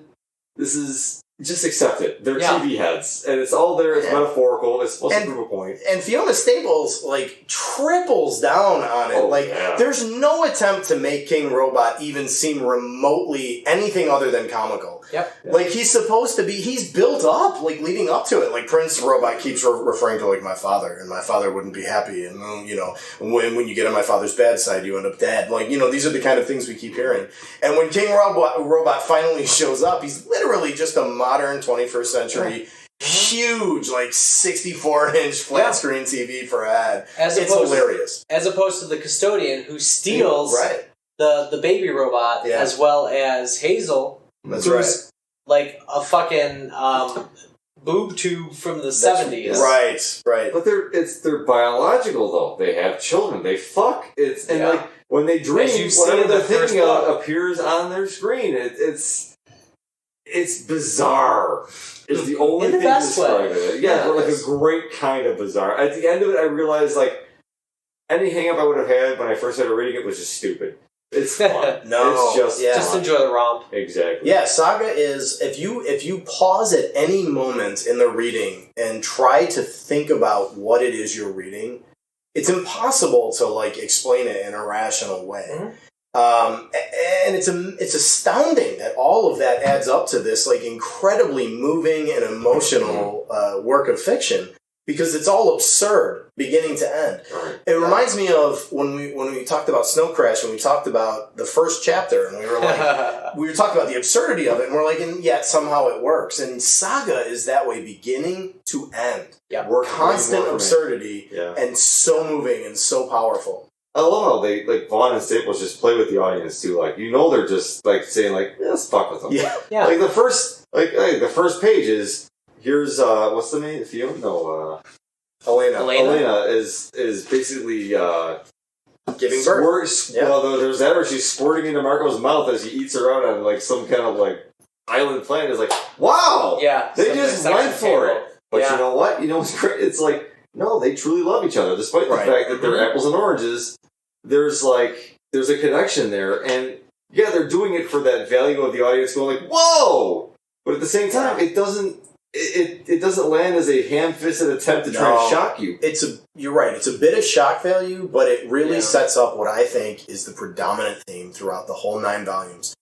This is... Just accept it. They're TV heads. And it's all there. It's metaphorical. It's supposed to prove a point. And Fiona Staples, triples down on it. There's no attempt to make King Robot even seem remotely anything other than comical. Yep. He's supposed to be... He's built up, leading up to it. Prince Robot keeps referring to, my father. And my father wouldn't be happy. And, when you get on my father's bad side, you end up dead. These are the kind of things we keep hearing. And when King Robot finally shows up, he's literally just a modern 21st century, huge, like 64-inch flat screen TV for a ad. It's hilarious. As opposed to the custodian who steals the baby robot as well as Hazel. That's right. Like a fucking boob tube from the 70s. Right. But they're biological though. They have children. They fuck. Like when they dream, whatever they're thinking of appears on their screen. It's bizarre. It's the only thing to describe it. Yeah, but like a great kind of bizarre. At the end of it, I realized like any hang up I would have had when I first started reading it was just stupid. It's fun. It's just enjoy the romp. Exactly. Yeah, Saga is if you pause at any moment in the reading and try to think about what it is you're reading, it's impossible to like explain it in a rational way. And it's astounding that all of that adds up to this like incredibly moving and emotional work of fiction. Because it's all absurd, beginning to end. It reminds me of when we talked about Snow Crash, when we talked about the first chapter, and we were like, we were talking about the absurdity of it, and we're like, and yet somehow it works. And Saga is that way, beginning to end. Yeah, constant absurdity, and so moving and so powerful. I love how they like Vaughn and Staples just play with the audience too. Like they're just like saying like, let's fuck with them. Yeah. Like the first page is. Here's what's the name? Fiona? No, Elena is basically giving birth. Well, there's that, or she's squirting into Marco's mouth as he eats her out on like some kind of like island planet. It's like, wow, they just went for it. But you know what? You know what's great? It's like no, they truly love each other, despite the fact that they're apples and oranges. There's a connection there, and they're doing it for that value of the audience going like, whoa. But at the same time, it doesn't. It doesn't land as a ham-fisted attempt to try and shock you. You're right. It's a bit of shock value, but it really sets up what I think is the predominant theme throughout the whole 9 volumes.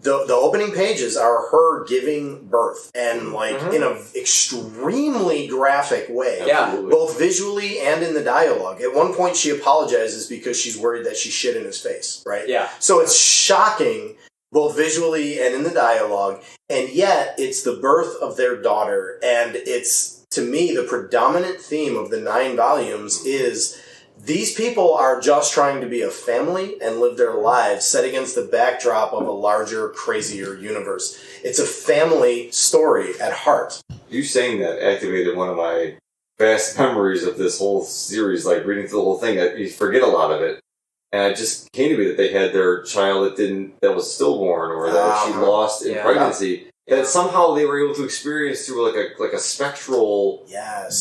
The opening pages are her giving birth, and in an extremely graphic way, both visually and in the dialogue. At one point, she apologizes because she's worried that she shit in his face. Right? Yeah. So it's shocking. Both visually and in the dialogue, and yet it's the birth of their daughter, and it's, to me, the predominant theme of the 9 volumes is these people are just trying to be a family and live their lives set against the backdrop of a larger, crazier universe. It's a family story at heart. You saying that activated one of my vast memories of this whole series, like reading through the whole thing. You forget a lot of it. And it just came to me that they had their child that was stillborn, or that she lost in pregnancy. That somehow they were able to experience through like a spectral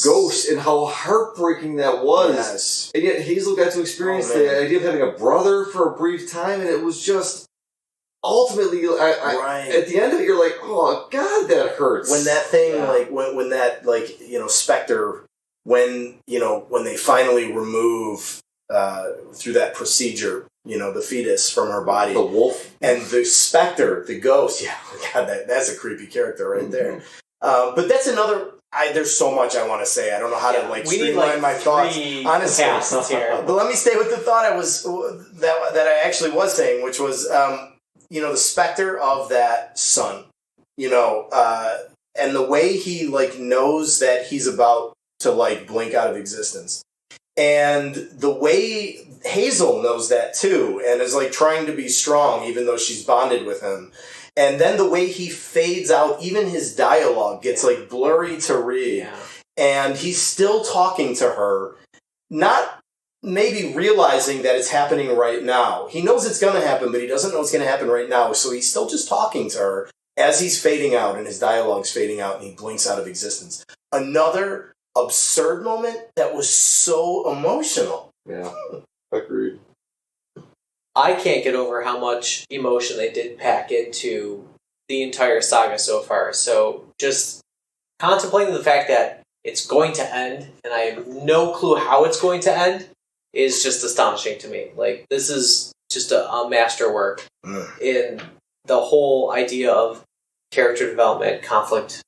ghost, and how heartbreaking that was. Yes. And yet Hazel got to experience the idea of having a brother for a brief time, and it was just ultimately, at the end of it, you're like, oh God, that hurts. When that thing, when that specter, when they finally remove. Through that procedure, the fetus from her body. The wolf. And the specter, the ghost. Yeah, God, that's a creepy character right there. But that's another... there's so much I want to say. I don't know how to streamline my thoughts. Honestly. But let me stay with the thought that I actually was saying, which was, the specter of that son. And the way he, knows that he's about to, blink out of existence. And the way Hazel knows that too, and is trying to be strong even though she's bonded with him. And then the way he fades out, even his dialogue gets blurry to read. Yeah. And he's still talking to her, not maybe realizing that it's happening right now. He knows it's going to happen, but he doesn't know it's going to happen right now. So he's still just talking to her as he's fading out, and his dialogue's fading out, and he blinks out of existence. Another absurd moment that was so emotional. Yeah, agreed. I can't get over how much emotion they did pack into the entire saga so far. So just contemplating the fact that it's going to end, and I have no clue how it's going to end, is just astonishing to me. This is just a masterwork in the whole idea of character development, conflict,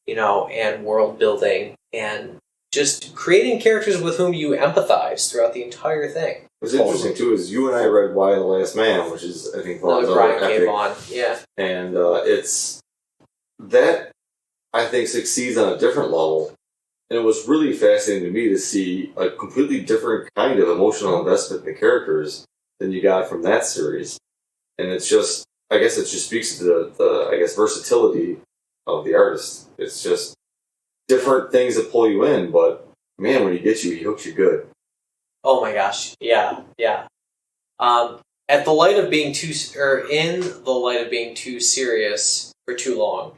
and world building, and just creating characters with whom you empathize throughout the entire thing. What's interesting too is you and I read Why the Last Man, which is I think Brian K. Vaughan, and it's that I think, succeeds on a different level. And it was really fascinating to me to see a completely different kind of emotional investment in the characters than you got from that series. And it's just, I guess it just speaks to the versatility of the artist. It's just different things that pull you in, but man, when he gets you, he hooks you good. Oh my gosh, yeah. In the light of being too serious for too long,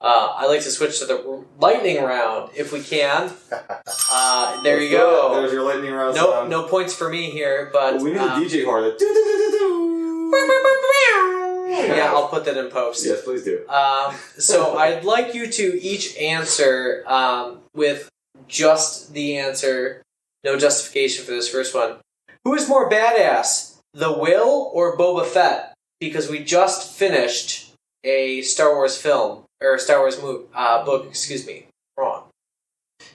I like to switch to the lightning round if we can. There you go. There's your lightning round. Sound. No points for me here, but we need a DJ horn. Yeah, I'll put that in post. Yes, please do. So I'd like you to each answer with just the answer, no justification for this first one. Who is more badass, the Will or Boba Fett? Because we just finished a Star Wars film, or a Star Wars book, excuse me. Wrong.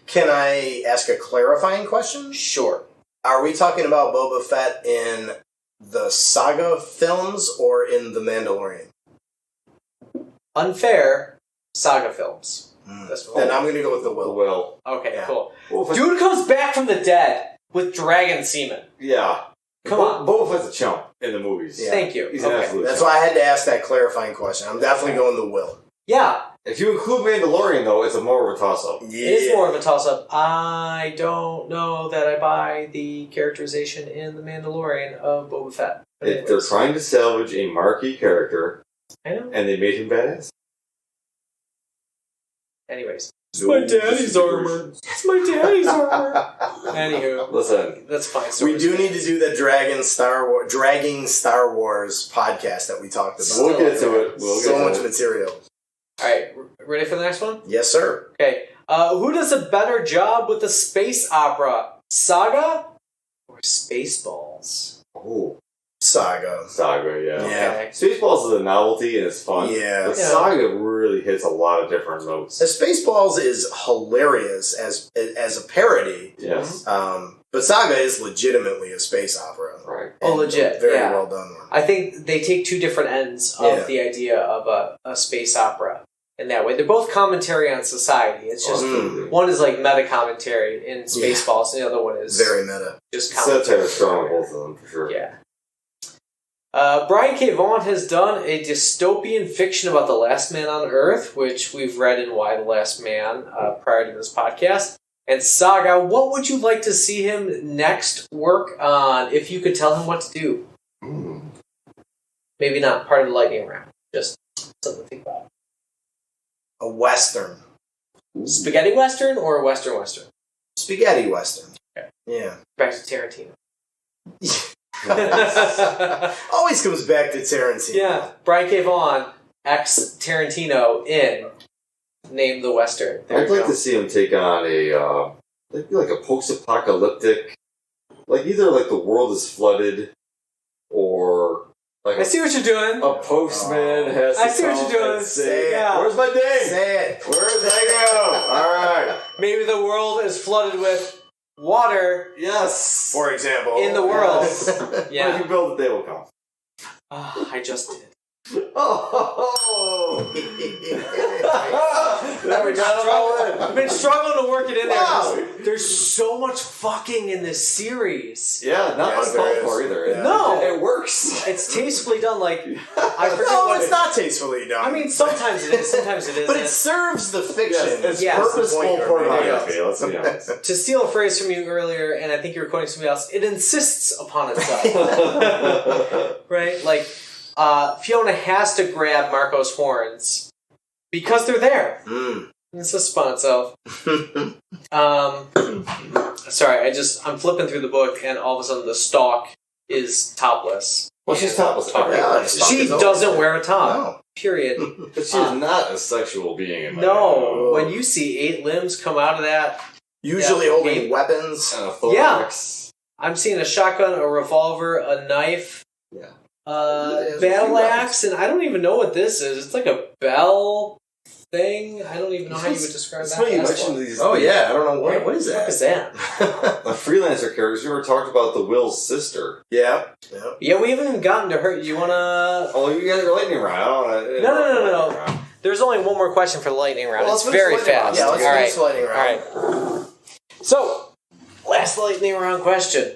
Can I ask a clarifying question? Sure. Are we talking about Boba Fett in the Saga films or in The Mandalorian? Unfair. Saga films. Then I'm going to go with the Will. Okay, Yeah. cool. Well, Dude comes back from the dead with dragon semen. yeah. Come on. Boba Fett's a chump in the movies. Yeah. Thank you. He's an absolute That's chump. why I had to ask that clarifying question. I'm definitely going the Will. Yeah, If you include Mandalorian, though, it's more of a toss-up. it is more of a toss-up. I don't know that I buy the characterization in The Mandalorian of Boba Fett. But They're anyways. trying to salvage a marquee character, I know. and they made him badass. Anyways. It's No my daddy's armor. disintegrations. It's my daddy's armor. Anywho. Listen, That's fine. We do need to do the Dragging Star Wars podcast that we talked about. we'll get to it. So much material. Alright, ready for the next one? Yes, sir. Okay. Who does a better job with the space opera? Saga or Spaceballs? oh, Saga. Saga, yeah. Yeah. Okay. Spaceballs is a novelty and it's fun. Yeah. But Yeah. Saga really hits a lot of different notes. The Spaceballs is hilarious as a parody, Yes. but Saga is legitimately a space opera. Right. Oh, And legit, Very yeah. well done one. I think they take two different ends of Yeah. the idea of a space opera in that way. They're both commentary on society. It's just Absolutely. one is like meta commentary in Spaceballs, and the other one is Very meta. just commentary. Satire is strong on both of them, for sure. Yeah. Brian K. Vaughn has done a dystopian fiction about the last man on Earth, which we've read in Why the Last Man prior to this podcast. And Saga, what would you like to see him next work on if you could tell him what to do? Maybe not part of the lightning round, just something to think about. A Western. Spaghetti Western or a Western Western? Spaghetti Western. Okay. Yeah. Back to Tarantino. Always comes back to Tarantino. Yeah, Brian K. Vaughn, ex Tarantino in Name the Western. There I'd you like go. to see him take on like a post-apocalyptic, like either like the world is flooded, or like I see what you're doing. a postman has to I see what come you're doing. and say, Yeah. "Where's my ding? Say it. Where's that go?" All right. Maybe the world is flooded with water Yes. For example. in the world. Yes. If Yeah. you build it, they will come. I just did. Oh. There we got it all in. I've been struggling to work it in there. Wow. There's so much fucking in this series. Yeah, not Yes, there uncalled is. for either. Yeah. No. It works. It's tastefully done. Like I forget No, what it's not tastefully done. I mean, sometimes it is. Sometimes it isn't. but it serves the fiction. Yes, it's Yeah. purposeful That's the point pornography. Let's be honest. To steal a phrase from you earlier, and I think you were quoting somebody else, it insists upon itself. Right? Like, Fiona has to grab Marco's horns because they're there. Mm. It's a sponsor. Sorry, I'm flipping through the book, and all of a sudden the stalk is topless. Well, she's topless. Okay. Yeah, the stalk She is doesn't over. wear a top. No. Period. But she is not a sexual being in my No. When you see 8 limbs come out of that, Usually Yeah. holding weapons. And a thorax. I'm seeing a shotgun, a revolver, a knife, Yeah. battle axe, and I don't even know what this is. It's like a bell thing. I don't even know how you would describe That's that. funny you That's mentioned one. these. Oh yeah, I don't know what is What is that? that? The freelancer characters. We ever talked about the Will's sister. Yeah. Yeah. Yeah, we haven't even gotten to her. You wanna? Oh, you guys are lightning round. I don't wanna- No. There's only one more question for the lightning round. Well, it's very fast. Yeah, let's finish the lightning round. All right. So, last lightning round question.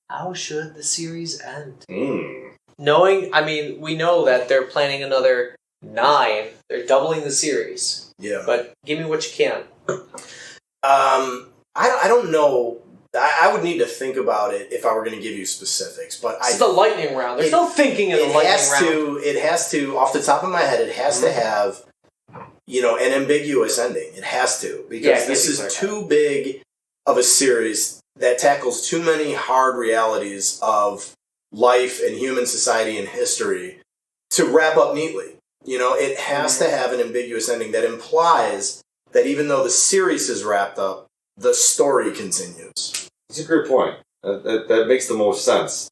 How should the series end? We know that they're planning another 9. They're doubling the series. Yeah. But give me what you can. I don't know. I would need to think about it if I were going to give you specifics. But This is the lightning round. There's no thinking in the lightning round. It has to, off the top of my head, it has to have, an ambiguous ending. It has to. Because this is too big of a series that tackles too many hard realities of life and human society and history to wrap up neatly. It has to have an ambiguous ending that implies that even though the series is wrapped up, the story continues. It's a great point. That makes the most sense.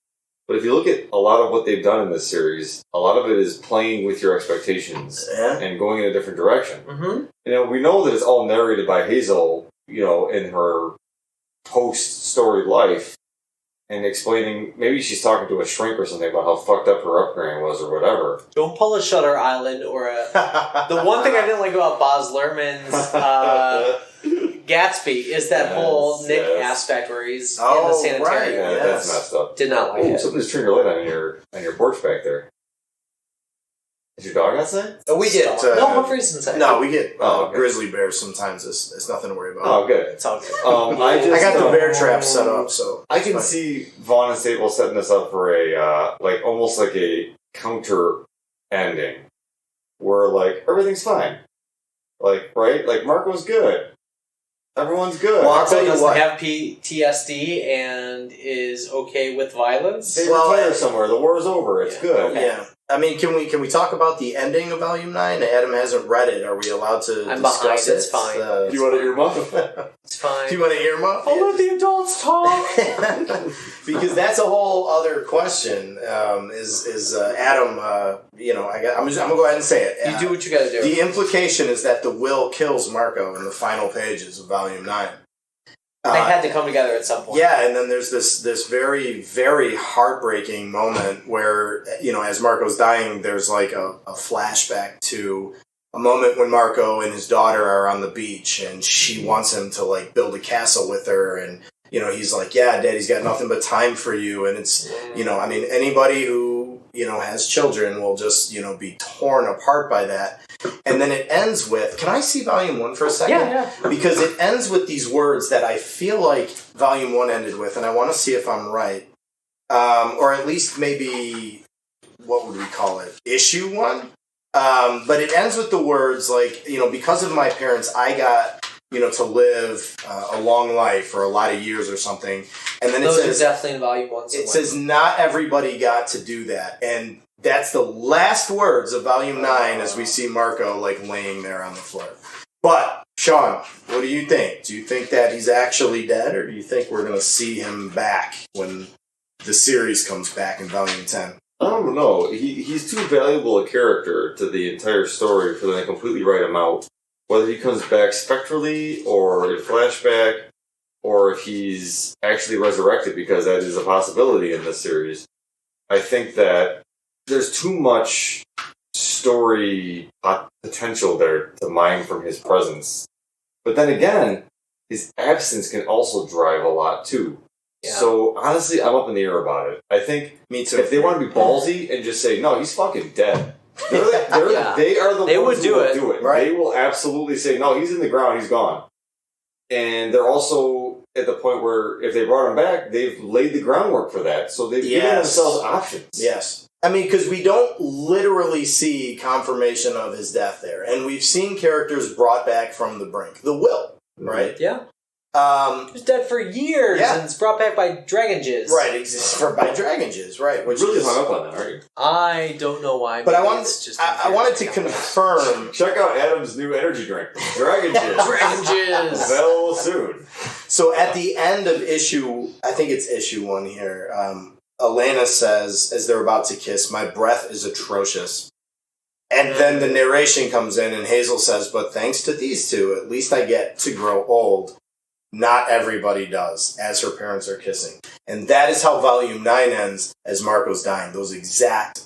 But if you look at a lot of what they've done in this series, a lot of it is playing with your expectations and going in a different direction. Mm-hmm. We know that it's all narrated by Hazel, in her post-story life, and explaining, maybe she's talking to a shrink or something about how fucked up her upbringing was or whatever. Don't pull a Shutter Island or the one thing I didn't like about Baz Luhrmann's Gatsby is that whole Nick aspect where he's in the sanitarium. Right. Yeah, that's messed up. Did not like it. Something's turned your light on your porch back there. Is your dog outside? We get... no, Humphrey's inside. No, we get grizzly bears sometimes. It's nothing to worry about. Oh, good. It's all good. I got the bear trap set up, so... I can see Vaughn and Staples setting this up for a, almost like a counter ending. Where, everything's fine. Right? Marco's good. Everyone's good. Well, I'll Marco tell you doesn't what. have PTSD and is okay with violence. They retire somewhere. The war's over. It's good. Okay. Yeah. I mean, can we talk about the ending of Volume 9? Adam hasn't read it. Are we allowed to I'm discuss behind. it? It's fine. Do you want to earmuff? It's fine. Do you want to earmuff? I'll let the adults talk. Because that's a whole other question. Is Adam? I'm gonna go ahead and say it. You do what you got to do. The implication is that the will kills Marco in the final pages of Volume 9. They had to come together at some point. Yeah, and then there's this very, very heartbreaking moment where, as Marco's dying, there's a flashback to a moment when Marco and his daughter are on the beach and she wants him to build a castle with her, and he's like, yeah, Daddy's got nothing but time for you. And it's anybody who has children will just be torn apart by that. And then it ends with, can I see Volume 1 for a second? Yeah. Because it ends with these words that I feel like Volume 1 ended with, and I want to see if I'm right. Or at least maybe, what would we call it? Issue 1? But it ends with the words because of my parents, I got, to live a long life or a lot of years or something. And then Those it says, are definitely in Volume 1. it says, not everybody got to do that. And that's the last words of Volume 9 as we see Marco laying there on the floor. But, Sean, what do you think? Do you think that he's actually dead, or do you think we're going to see him back when the series comes back in Volume 10? I don't know. He's too valuable a character to the entire story for them to completely write him out. Whether he comes back spectrally or in flashback, or if he's actually resurrected, because that is a possibility in this series. I think that there's too much story potential there to mine from his presence. But then again, his absence can also drive a lot too. Yeah. So honestly, I'm up in the air about it. I think Me too. if they want to be ballsy and just say, no, he's fucking dead. They are the ones who will do it. Right. They will absolutely say, no, he's in the ground, he's gone. And they're also at the point where if they brought him back, they've laid the groundwork for that. So they've given themselves options. Yes. I mean, because we don't literally see confirmation of his death there. And we've seen characters brought back from the brink. The Will, right? Yeah. He was dead for years and it's brought back by dragon jizz. Right, by dragon jizz, right. Which really hung up on that, aren't you? I don't know why. But I wanted to confirm. Check out Adam's new energy drink, Dragon Jizz. Dragon Jizz. Well, soon. So at the end of I think it's issue 1 here, Elena says, as they're about to kiss, my breath is atrocious. And then the narration comes in and Hazel says, but thanks to these two, at least I get to grow old. Not everybody does, as her parents are kissing. And that is how Volume 9 ends, as Marco's dying. Those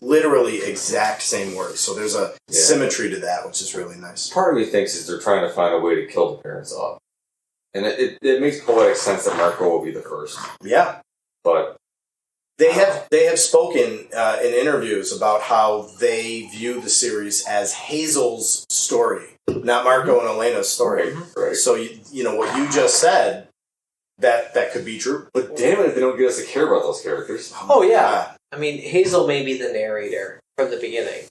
literally exact same words. So there's a symmetry to that, which is really nice. Part of me thinks is they're trying to find a way to kill the parents off. And it makes poetic sense that Marco will be the first. Yeah. But they have spoken in interviews about how they view the series as Hazel's story, not Marco and Elena's story. Right. So you know what you just said, that could be true. But damn it, if they don't get us to care about those characters. Oh yeah. I mean, Hazel may be the narrator from the beginning,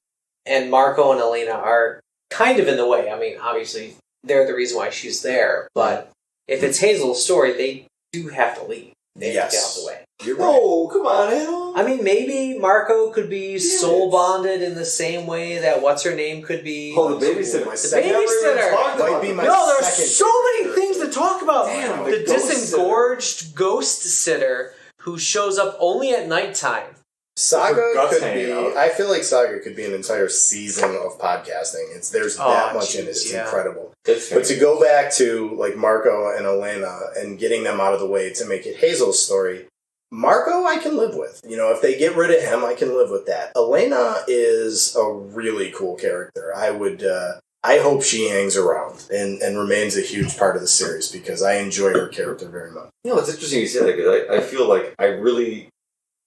and Marco and Elena are kind of in the way. I mean, obviously they're the reason why she's there, but if it's Hazel's story, they do have to leave. They have to get out of the way. You're right. Oh, come on, Hazel. I mean, maybe Marco could be soul bonded in the same way that what's her name could be. Oh, the babysitter. The babysitter might be my No, there's second so many favorite. things to talk about. Damn, the disengorged ghost sitter who shows up only at nighttime. Saga Guts could hanging be. out. I feel like Saga could be an entire season of podcasting. There's that much in it. It's incredible. But to go back to like Marco and Elena and getting them out of the way to make it Hazel's story, Marco I can live with. You know, if they get rid of him, I can live with that. Elena is a really cool character. I hope she hangs around and remains a huge part of the series because I enjoy her character very much. You know, it's interesting you say that because I feel like I really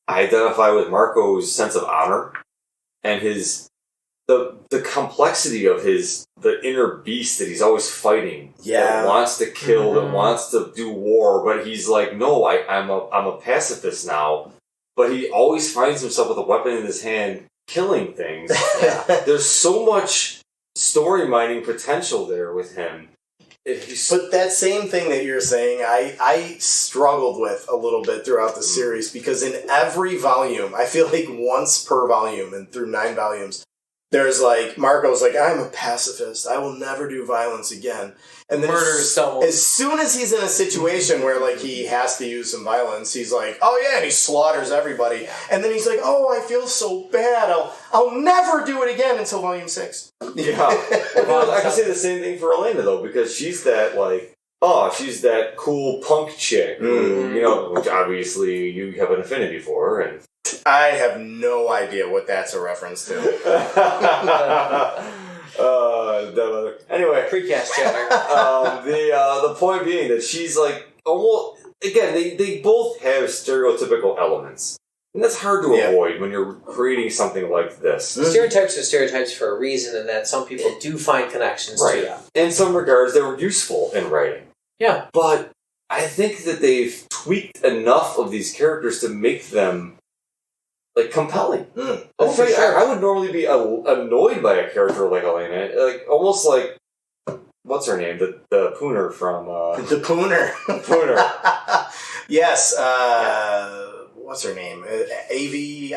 identify with Marco's sense of honor and the complexity of the inner beast that he's always fighting. That wants to kill, that wants to do war, but he's like, no, I'm a pacifist now. But he always finds himself with a weapon in his hand, killing things. There's so much story mining potential there with him. But that same thing that you're saying, I struggled with a little bit throughout the series because in every volume, I feel like once per volume and through 9 volumes, there's like, Marco's like, I'm a pacifist. I will never do violence again. And then Murders someone. As soon as he's in a situation where like he has to use some violence, he's like, oh yeah, and he slaughters everybody. And then he's like, oh, I feel so bad. I'll never do it again until volume 6. Yeah. Well, I can say the same thing for Elena though, because she's that she's that cool punk chick who, you know, which obviously you have an affinity for, and I have no idea what that's a reference to. Anyway, Precast chatter. the point being that she's like almost again. They both have stereotypical elements, and that's hard to avoid when you're creating something like this. Stereotypes are stereotypes for a reason, and that some people do find connections to them. In some regards, they were useful in writing. Yeah, but I think that they've tweaked enough of these characters to make them like compelling. Oh, for sure. I would normally be annoyed by a character like Elena, like almost like what's her name, the Pooner from the Pooner. Pooner. Yes. What's her name? Avi.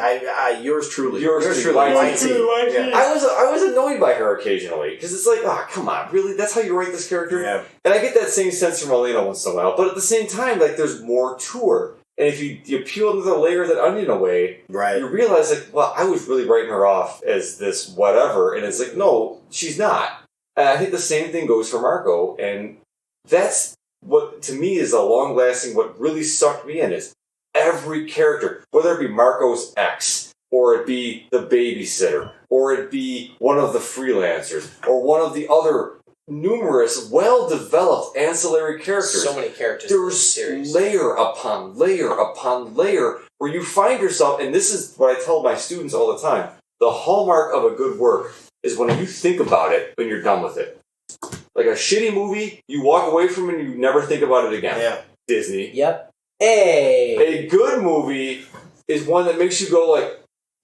Yours truly. Yours truly. Yeah. I was annoyed by her occasionally because it's like, oh, come on, really? That's how you write this character? Yeah. And I get that same sense from Elena once in a while, but at the same time, like, there's more to her. And if you peel another layer of that onion away, you realize, like, well, I was really writing her off as this whatever, and it's like, no, she's not. And I think the same thing goes for Marco, and that's what, to me, is a long-lasting, what really sucked me in is every character, whether it be Marco's ex, or it be the babysitter, or it be one of the freelancers, or one of the other numerous, well-developed ancillary characters. So many characters. There's layer upon layer upon layer where you find yourself, and this is what I tell my students all the time, the hallmark of a good work is when you think about it when you're done with it. Like a shitty movie, you walk away from it and you never think about it again. Yeah. Disney. Yep. Hey! A good movie is one that makes you go like,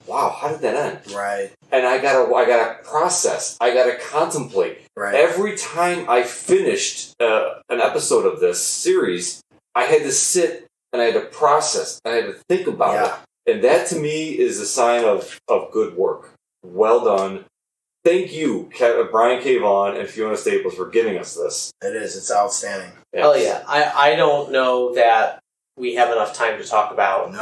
wow, how did that end? Right. And I gotta process. I gotta contemplate. Right. Every time I finished an episode of this series, I had to sit and I had to process. I had to think about it. And that to me is a sign of good work. Well done. Thank you, Brian K. Vaughan and Fiona Staples, for giving us this. It is. It's outstanding. Yes. Hell yeah. I don't know that we have enough time to talk about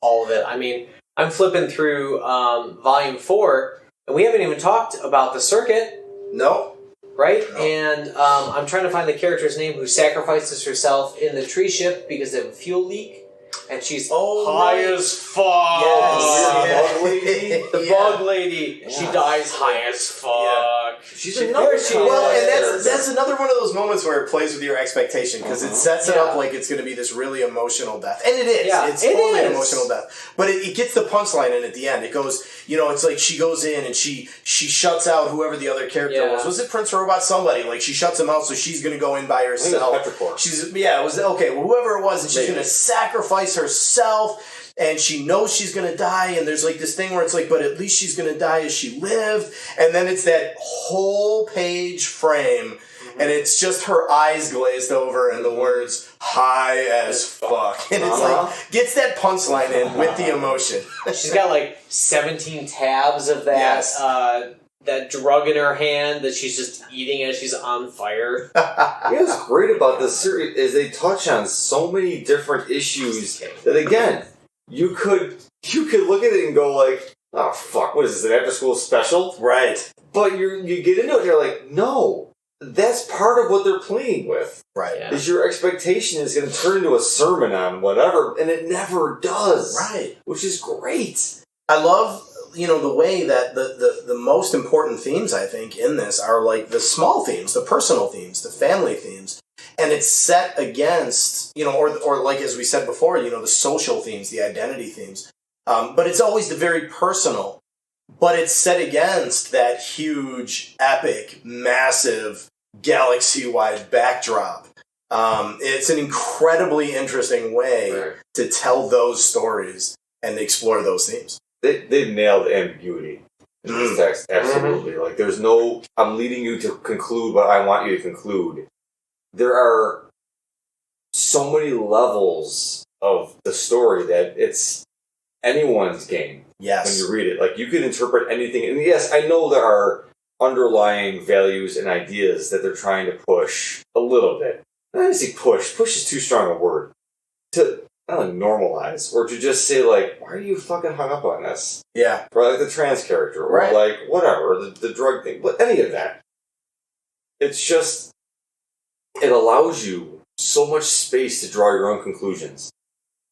all of it. I mean, I'm flipping through Volume 4, and we haven't even talked about the circuit. No. Right? No. And I'm trying to find the character's name who sacrifices herself in the tree ship because of a fuel leak. And she's high as fuck. Yes. The bug lady. Yeah. She dies high as fuck. Yeah. She's another. Well, and that's another one of those moments where it plays with your expectation because it sets it up like it's going to be this really emotional death, and it is. Yeah, it's totally an emotional death. But it gets the punchline in at the end. It goes, it's like she goes in and she shuts out whoever the other character was. Was it Prince Robot? Somebody like she shuts him out, so she's going to go in by herself. It was okay. Well, whoever it was, and she's going to sacrifice herself. And she knows she's going to die, and there's like this thing where it's like, but at least she's going to die as she lived. And then it's that whole page frame, and it's just her eyes glazed over and the words, high as fuck. And it's like, gets that punchline in with the emotion. She's got like 17 tabs of that, that drug in her hand that she's just eating as she's on fire. What's great about this series is they touch on so many different issues that, again, you could look at it and go like, oh fuck, what is this, an after school special? Right. But you get into it and you're like, no, that's part of what they're playing with. Right. Yeah. Is your expectation is going to turn into a sermon on whatever, and it never does. Right. Which is great. I love, the way that the most important themes, I think, in this are like the small themes, the personal themes, the family themes. And it's set against, or like as we said before, the social themes, the identity themes. But it's always the very personal. But it's set against that huge, epic, massive, galaxy-wide backdrop. It's an incredibly interesting way to tell those stories and explore those themes. They've nailed ambiguity in this text, absolutely. Like, there's no, I'm leading you to conclude what I want you to conclude. There are so many levels of the story that it's anyone's game. Yes. When you read it. Like, you can interpret anything. And yes, I know there are underlying values and ideas that they're trying to push a little bit. I don't say push. Push is too strong a word. To, I don't know, normalize. Or to just say, like, why are you fucking hung up on this? Yeah. For, like, the trans character. Or, like, whatever. The drug thing. But any of that. It's just... It allows you so much space to draw your own conclusions,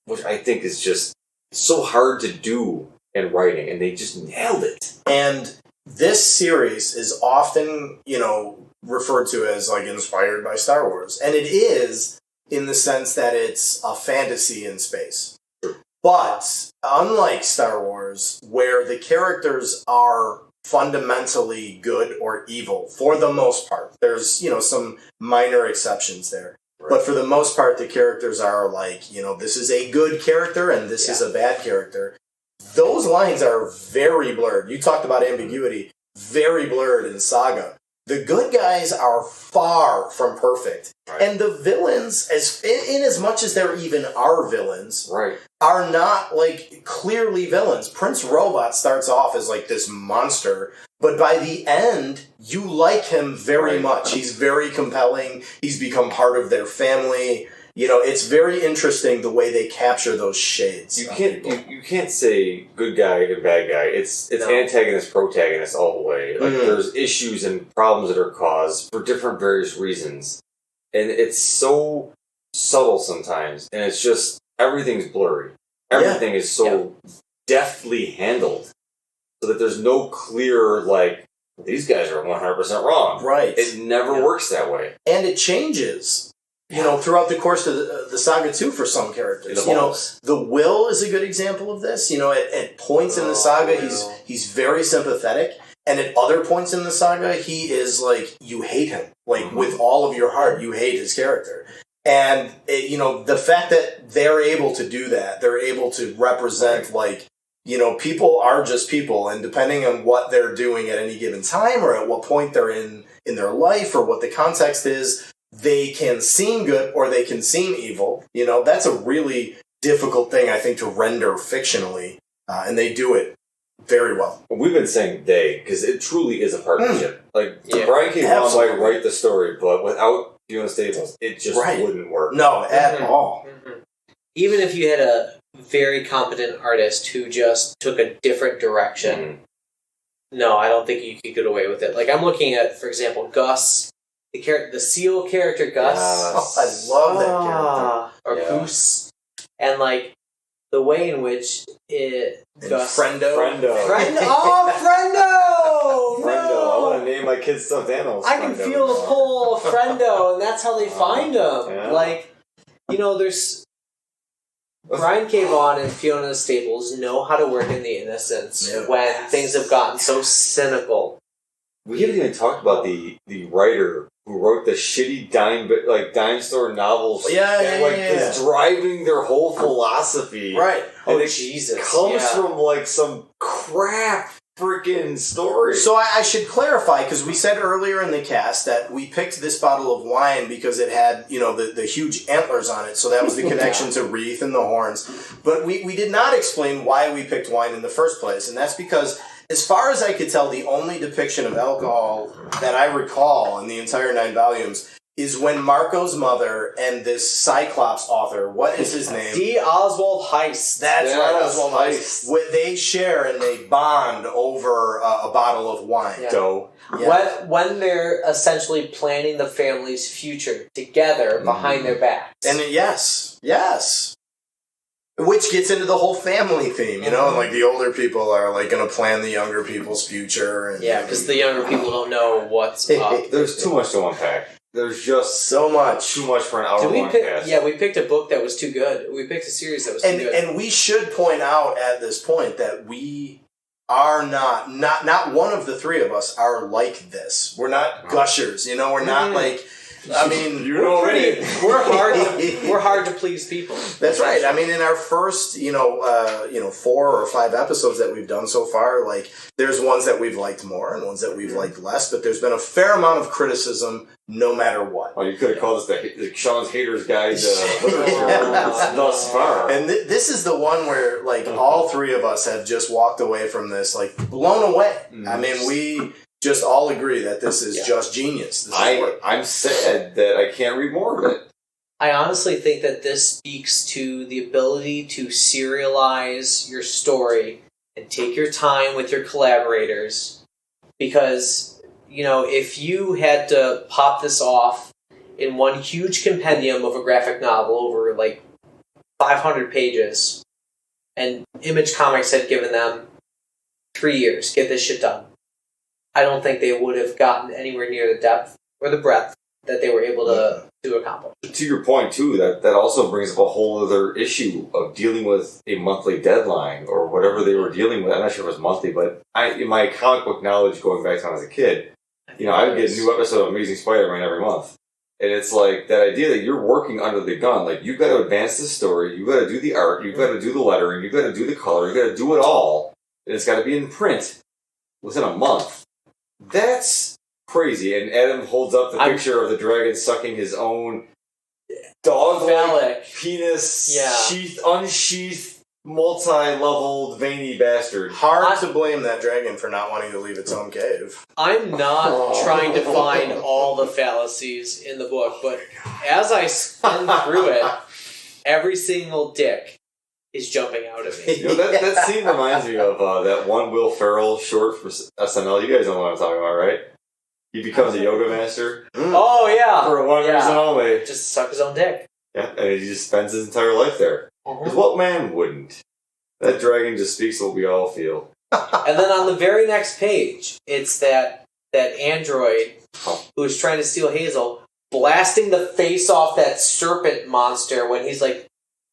which I think is just so hard to do in writing, and they just nailed it. And this series is often, referred to as like inspired by Star Wars, and it is in the sense that it's a fantasy in space. But unlike Star Wars, where the characters are fundamentally good or evil for the most part. There's, some minor exceptions there. Right. But for the most part, the characters are like, this is a good character and this is a bad character. Those lines are very blurred. You talked about ambiguity. Very blurred in Saga. The good guys are far from perfect. Right. And the villains, in as much as there even are villains, are not, like, clearly villains. Prince Robot starts off as, like, this monster, but by the end, you like him very much. He's very compelling. He's become part of their family. It's very interesting the way they capture those shades. You can't say good guy and bad guy. It's antagonist, protagonist all the way. Like, there's issues and problems that are caused for different various reasons. And it's so subtle sometimes. And it's just, everything's blurry. Everything is so deftly handled. So that there's no clear, like, these guys are 100% wrong. Right. It never works that way. And it changes. Throughout the course of the Saga 2 for some characters. The Will is a good example of this. At points in the Saga, he's very sympathetic. And at other points in the Saga, he is like, you hate him. Like, with all of your heart, you hate his character. And, the fact that they're able to do that, they're able to represent, like, people are just people. And depending on what they're doing at any given time or at what point they're in their life or what the context is, they can seem good or they can seem evil. That's a really difficult thing, I think, to render fictionally. And they do it very well. We've been saying they, because it truly is a partnership. Like, Brian K. Vaughan might write the story, but without Fiona Staples, it just wouldn't work. No, at all. Even if you had a very competent artist who just took a different direction, no, I don't think you could get away with it. Like, I'm looking at, for example, Gus, the seal character Gus. Yes. I love that character. Or Goose. And, like, the way in which Gus... Friendo. Oh, Friendo! Friendo. No! I want to name my kids stuffed animals. I can feel the pull of Friendo, and that's how they find him. Yeah. Like, there's... Brian K. Vaughn and Fiona Staples know how to work in the innocence when things have gotten so cynical. We haven't even talked about the writer who wrote the shitty dime store novels. Is driving their whole philosophy. Right. And Jesus. Comes from like some crap freaking story. So I should clarify, because we said earlier in the cast that we picked this bottle of wine because it had, the huge antlers on it. So that was the connection to Wreath and the horns. But we did not explain why we picked wine in the first place. And that's because, as far as I could tell, the only depiction of alcohol that I recall in the entire 9 volumes is when Marco's mother and this Cyclops author, what is his name? D. Oswald Heiss. That's right, Oswald Heiss. They share and they bond over a bottle of wine. Yeah. Dough. Yeah. When they're essentially planning the family's future together behind their backs. And yes. Which gets into the whole family theme, and like the older people are like going to plan the younger people's future. And, because the younger people don't know what's up. There's too much to unpack. There's just so much. Too much for an hour-long cast. Yeah, we picked a book that was too good. We picked a series that was too good. And we should point out at this point that we are not one of the three of us are like this. We're not gushers, we're not like... I mean, we're hard to please people. That's right. I mean, in our first, 4 or 5 episodes that we've done so far, like there's ones that we've liked more and ones that we've liked less, but there's been a fair amount of criticism, no matter what. Well, you could have called this the Sean's Haters Guide thus far. And this is the one where, like, all three of us have just walked away from this, like, blown away. Mm-hmm. I mean, we just all agree that this is just genius. I'm sad that I can't read more of it. I honestly think that this speaks to the ability to serialize your story and take your time with your collaborators. Because, if you had to pop this off in one huge compendium of a graphic novel over like 500 pages, and Image Comics had given them 3 years, get this shit done, I don't think they would have gotten anywhere near the depth or the breadth that they were able to accomplish. To your point, too, that also brings up a whole other issue of dealing with a monthly deadline or whatever they were dealing with. I'm not sure if it was monthly, but in my comic book knowledge going back to when I was a kid, I would get a new episode of Amazing Spider-Man every month. And it's like that idea that you're working under the gun. Like, you've got to advance the story, you've got to do the art, you've got to do the lettering, you've got to do the color, you've got to do it all. And it's got to be in print within a month. That's crazy. And Adam holds up the picture of the dragon sucking his own dog-like penis, unsheathed, multi-leveled, veiny bastard. Hard to blame that dragon for not wanting to leave its own cave. I'm not trying to find all the fallacies in the book, but as I spun through it, every single dick is jumping out at me. That scene reminds me of that one Will Ferrell short for SNL. You guys know what I'm talking about, right? He becomes a yoga master. Oh, yeah. For one reason only. Just suck his own dick. Yeah, and he just spends his entire life there. Because what man wouldn't? That dragon just speaks what we all feel. And then on the very next page, it's that android who is trying to steal Hazel, blasting the face off that serpent monster when he's like,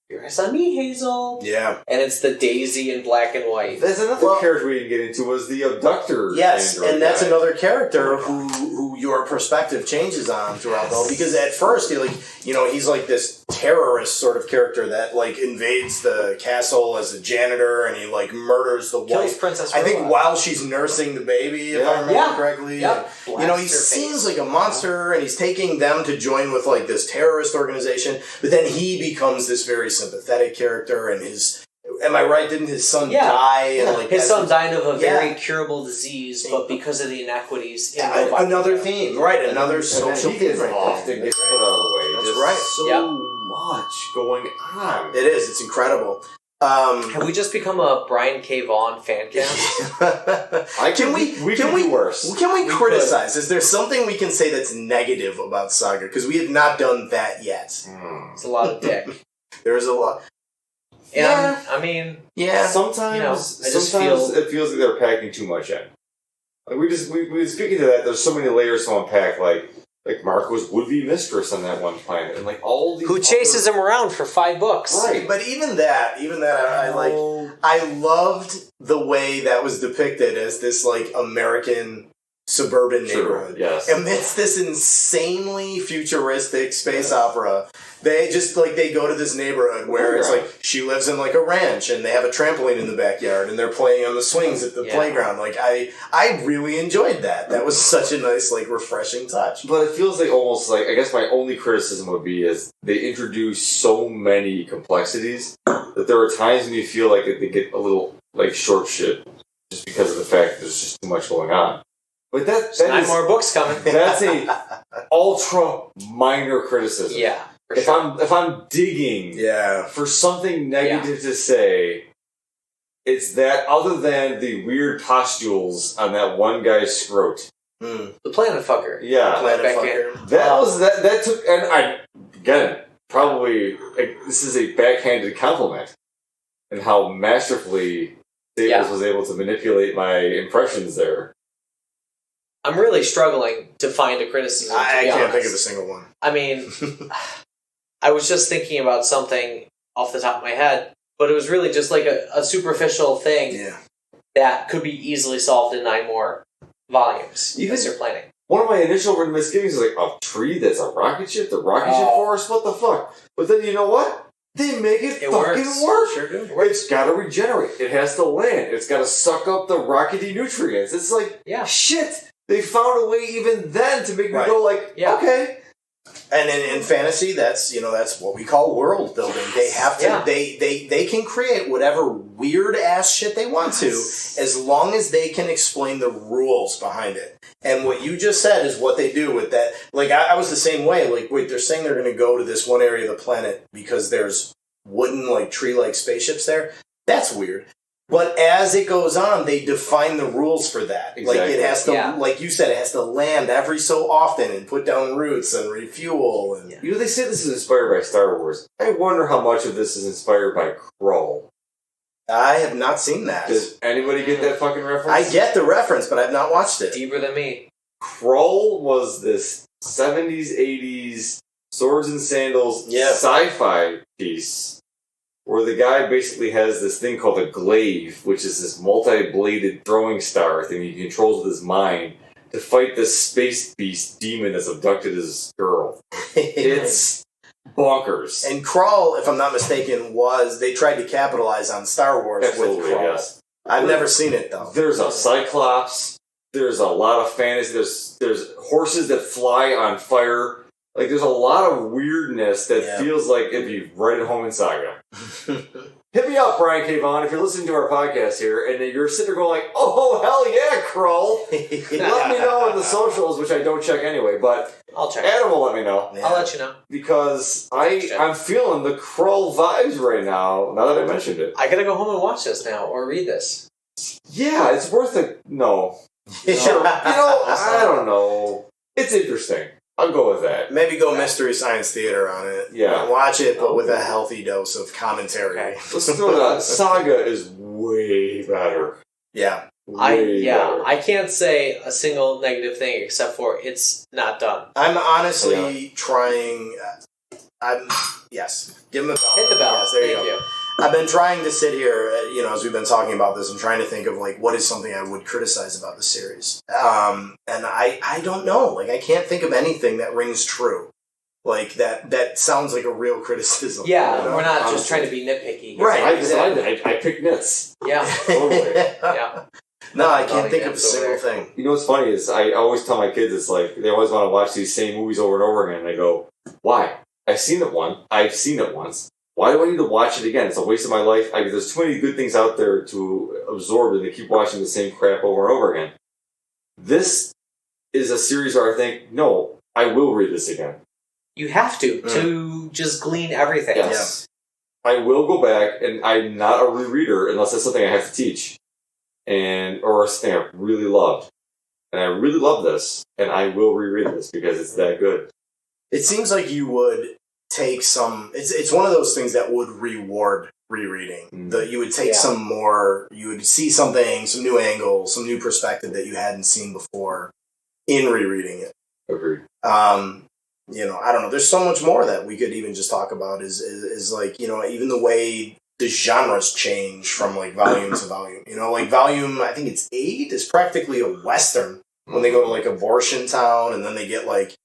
"Your eyes on me, Hazel." Yeah. And it's the Daisy in black and white. There's another character we didn't get into was the abductor. Yes, and that's guy. another character who your perspective changes on throughout though, because at first he's like this terrorist sort of character that like invades the castle as a janitor and he like murders the Kills wife. Princess I think Robot. while she's nursing the baby, if I remember correctly. Yeah. He seems like a monster and he's taking them to join with like this terrorist organization, but then he becomes this very sympathetic character and am I right? Didn't his son die? Yeah. And like his son died of a very curable disease, but because of the inequities. Another theme, right? Another social theme. Often gets put out of the way. That's right. So much going on. It is. It's incredible. Have we just become a Brian K. Vaughan fan cast? Can we do worse. Can we criticize? Is there something we can say that's negative about Saga? Because we have not done that yet. It's a lot of dick. There's a lot. And Yeah. I mean, Yeah. Sometimes, I just it feels like they're packing too much in. Like we speaking to that. There's so many layers to unpack. Like Marco's would-be mistress on that one planet, and like all these who chases him around for 5 books? Right. But even that, I loved the way that was depicted as this like American suburban neighborhood. Yes. Amidst this insanely futuristic space opera, they just like they go to this neighborhood where it's like she lives in like a ranch and they have a trampoline in the backyard and they're playing on the swings at the playground. Like I really enjoyed that. That was such a nice like refreshing touch. But it feels like almost like I guess my only criticism would be is they introduce so many complexities that there are times when you feel like they get a little like short shit just because of the fact that there's just too much going on. But that 9 more books coming. That's a ultra minor criticism. Yeah. If I'm digging for something negative to say, it's that other than the weird pustules on that one guy's scrot. The planet fucker. Yeah. Planet fucker. That took, and I, again, probably, this is a backhanded compliment in how masterfully Staples was able to manipulate my impressions there. I'm really struggling to find a criticism. I can't think of a single one. I mean, I was just thinking about something off the top of my head, but it was really just like a superficial thing that could be easily solved in 9 more volumes. As you're planning. One of my initial misgivings is like, a tree that's a rocket ship? The rocket ship forest? What the fuck? But then you know what? They make it fucking work. Sure do. It's got to regenerate. It has to land. It's got to suck up the rockety nutrients. It's like, shit. They found a way even then to make me go like, okay. And in fantasy, that's what we call world building. They have to they can create whatever weird ass shit they want to, as long as they can explain the rules behind it. And what you just said is what they do with that. Like I was the same way. Like wait, they're saying they're going to go to this one area of the planet because there's wooden like tree-like spaceships there. That's weird. But as it goes on, they define the rules for that. Exactly. Like it has to, like you said, it has to land every so often and put down roots and refuel. And you know, they say this is inspired by Star Wars. I wonder how much of this is inspired by Krull. I have not seen that. Does anybody get that fucking reference? I get the reference, but I've not watched it. Deeper than me. Krull was this 70s, 80s swords and sandals sci-fi piece. Where the guy basically has this thing called a glaive, which is this multi-bladed throwing star thing he controls with his mind to fight this space beast demon that's abducted his girl. It's bonkers. And Krull, if I'm not mistaken, they tried to capitalize on Star Wars with Krull. Yes. I've never seen it though. There's a Cyclops. There's a lot of fantasy. There's horses that fly on fire. Like, there's a lot of weirdness that feels like it'd be right at home in Saga. Hit me up, Brian K. Vaughan, if you're listening to our podcast here, and you're sitting there going like, oh, hell yeah, Krull. Let me know on the socials, which I don't check anyway, but I'll check. Adam will let me know. Yeah. I'll let you know. Because I'm feeling the Krull vibes right now that I mentioned it. I gotta go home and watch this now, or read this. Yeah, it's worth it. No. Sure. I don't know. It's interesting. I'll go with that. Maybe go Mystery Science Theater on it. Yeah. Watch it, but with a healthy dose of commentary. Okay. Let's throw that. Saga is way better. Yeah. Better. I can't say a single negative thing except for it's not done. I'm honestly trying. Yes. Give him a bell. Hit the bell. Yes, there Thank you. I've been trying to sit here, as we've been talking about this, and trying to think of like what is something I would criticize about the series. And I don't know. Like I can't think of anything that rings true. Like that sounds like a real criticism. Yeah, we're not just trying to be nitpicky. Right. I pick nits. Yeah. Totally. Yeah. No, I can't think of a single thing. You know what's funny is I always tell my kids it's like they always want to watch these same movies over and over again, and I go, why? I've seen it once. Why do I need to watch it again? It's a waste of my life. There's too many good things out there to absorb, and they keep watching the same crap over and over again. This is a series where I think, no, I will read this again. You have to just glean everything. Yes. I will go back, and I'm not a rereader unless it's something I have to teach, or something I really loved. And I really love this, and I will reread this because it's that good. It seems like you would take some... It's one of those things that would reward rereading. You would take some more... You would see something, some new angles, some new perspective that you hadn't seen before in rereading it. Agreed. I don't know. There's so much more that we could even just talk about is like, even the way the genres change from like volume to volume. Like volume, I think it's 8 is practically a Western when they go to like abortion town and then they get like,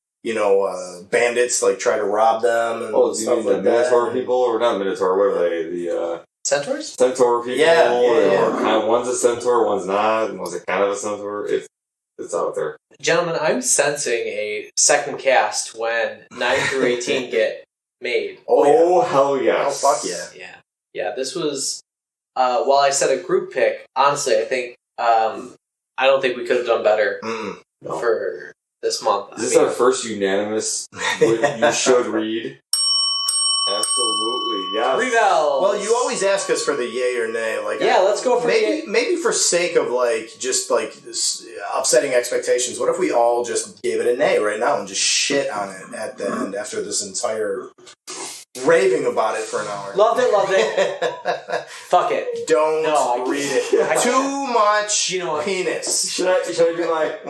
bandits like try to rob them and stuff like that. Minotaur people, or not Minotaur, what are they? The Centaurs? Centaur people. Yeah. Kind of, one's a centaur, one's not, and one's a kind of a centaur. It's out there. Gentlemen, I'm sensing a second cast when 9 through 18 get made. Oh, hell yes. Oh, fuck yeah. Yeah, this was, while I said a group pick, honestly, I think, I don't think we could have done better for this month. Is this our first unanimous you should read? Absolutely, yes. Rebels. Well, you always ask us for the yay or nay. Like, let's go for maybe for sake of like just like upsetting expectations. What if we all just gave it a nay right now and just shit on it at the end after this entire raving about it for an hour? Loved it. Fuck it. Don't read it. Too much penis. Should I do like...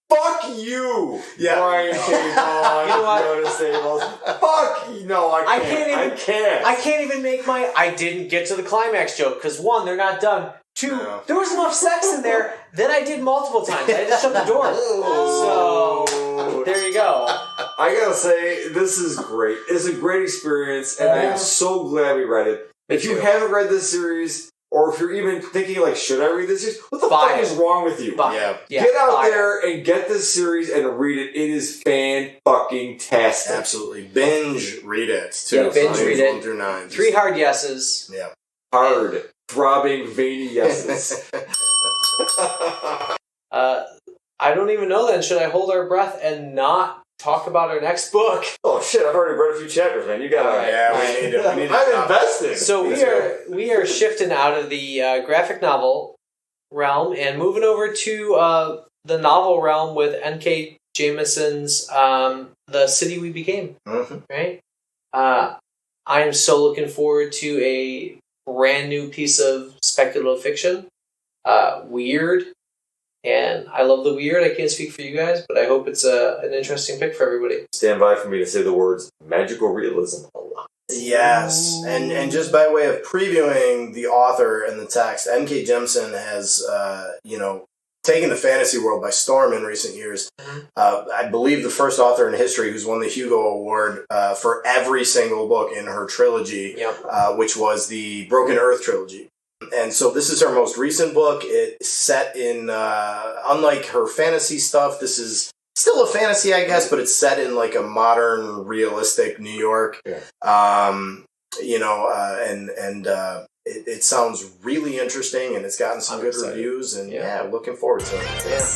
Fuck you, Brian K. Vaughn, Fiona Staples. Fuck you. No, I can't. I can't even make my I didn't get to the climax joke because 1, they're not done. 2, there was enough sex in there that I did multiple times. I had to shut the door. So there you go. I gotta say, this is great. It's a great experience, and I'm so glad we read it. If you haven't read this series, or if you're even thinking, like, should I read this series? What the fuck is wrong with you? Get out there and get this series and read it. It is fan-fucking-tastic. Absolutely. Binge read it, too. Yeah, binge read it. 1 through 9. 3 hard yeses. Yeah. Hard, throbbing, veiny yeses. I don't even know then. Should I hold our breath and not talk about our next book? Oh shit! I've already read a few chapters, man. You gotta. We need to. I'm investing. So we are shifting out of the graphic novel realm and moving over to the novel realm with N.K. Jamison's "The City We Became." Mm-hmm. Right. I'm so looking forward to a brand new piece of speculative fiction. Weird. And I love the weird. I can't speak for you guys, but I hope it's an interesting pick for everybody. Stand by for me to say the words magical realism a lot. Yes, and just by way of previewing the author and the text, N.K. Jemisin has, taken the fantasy world by storm in recent years. I believe the first author in history who's won the Hugo Award for every single book in her trilogy, which was the Broken Earth trilogy. And so this is her most recent book. It's set in, unlike her fantasy stuff, this is still a fantasy, I guess, but it's set in like a modern, realistic New York. It sounds really interesting, and it's gotten some good reviews, and looking forward to it. Yeah.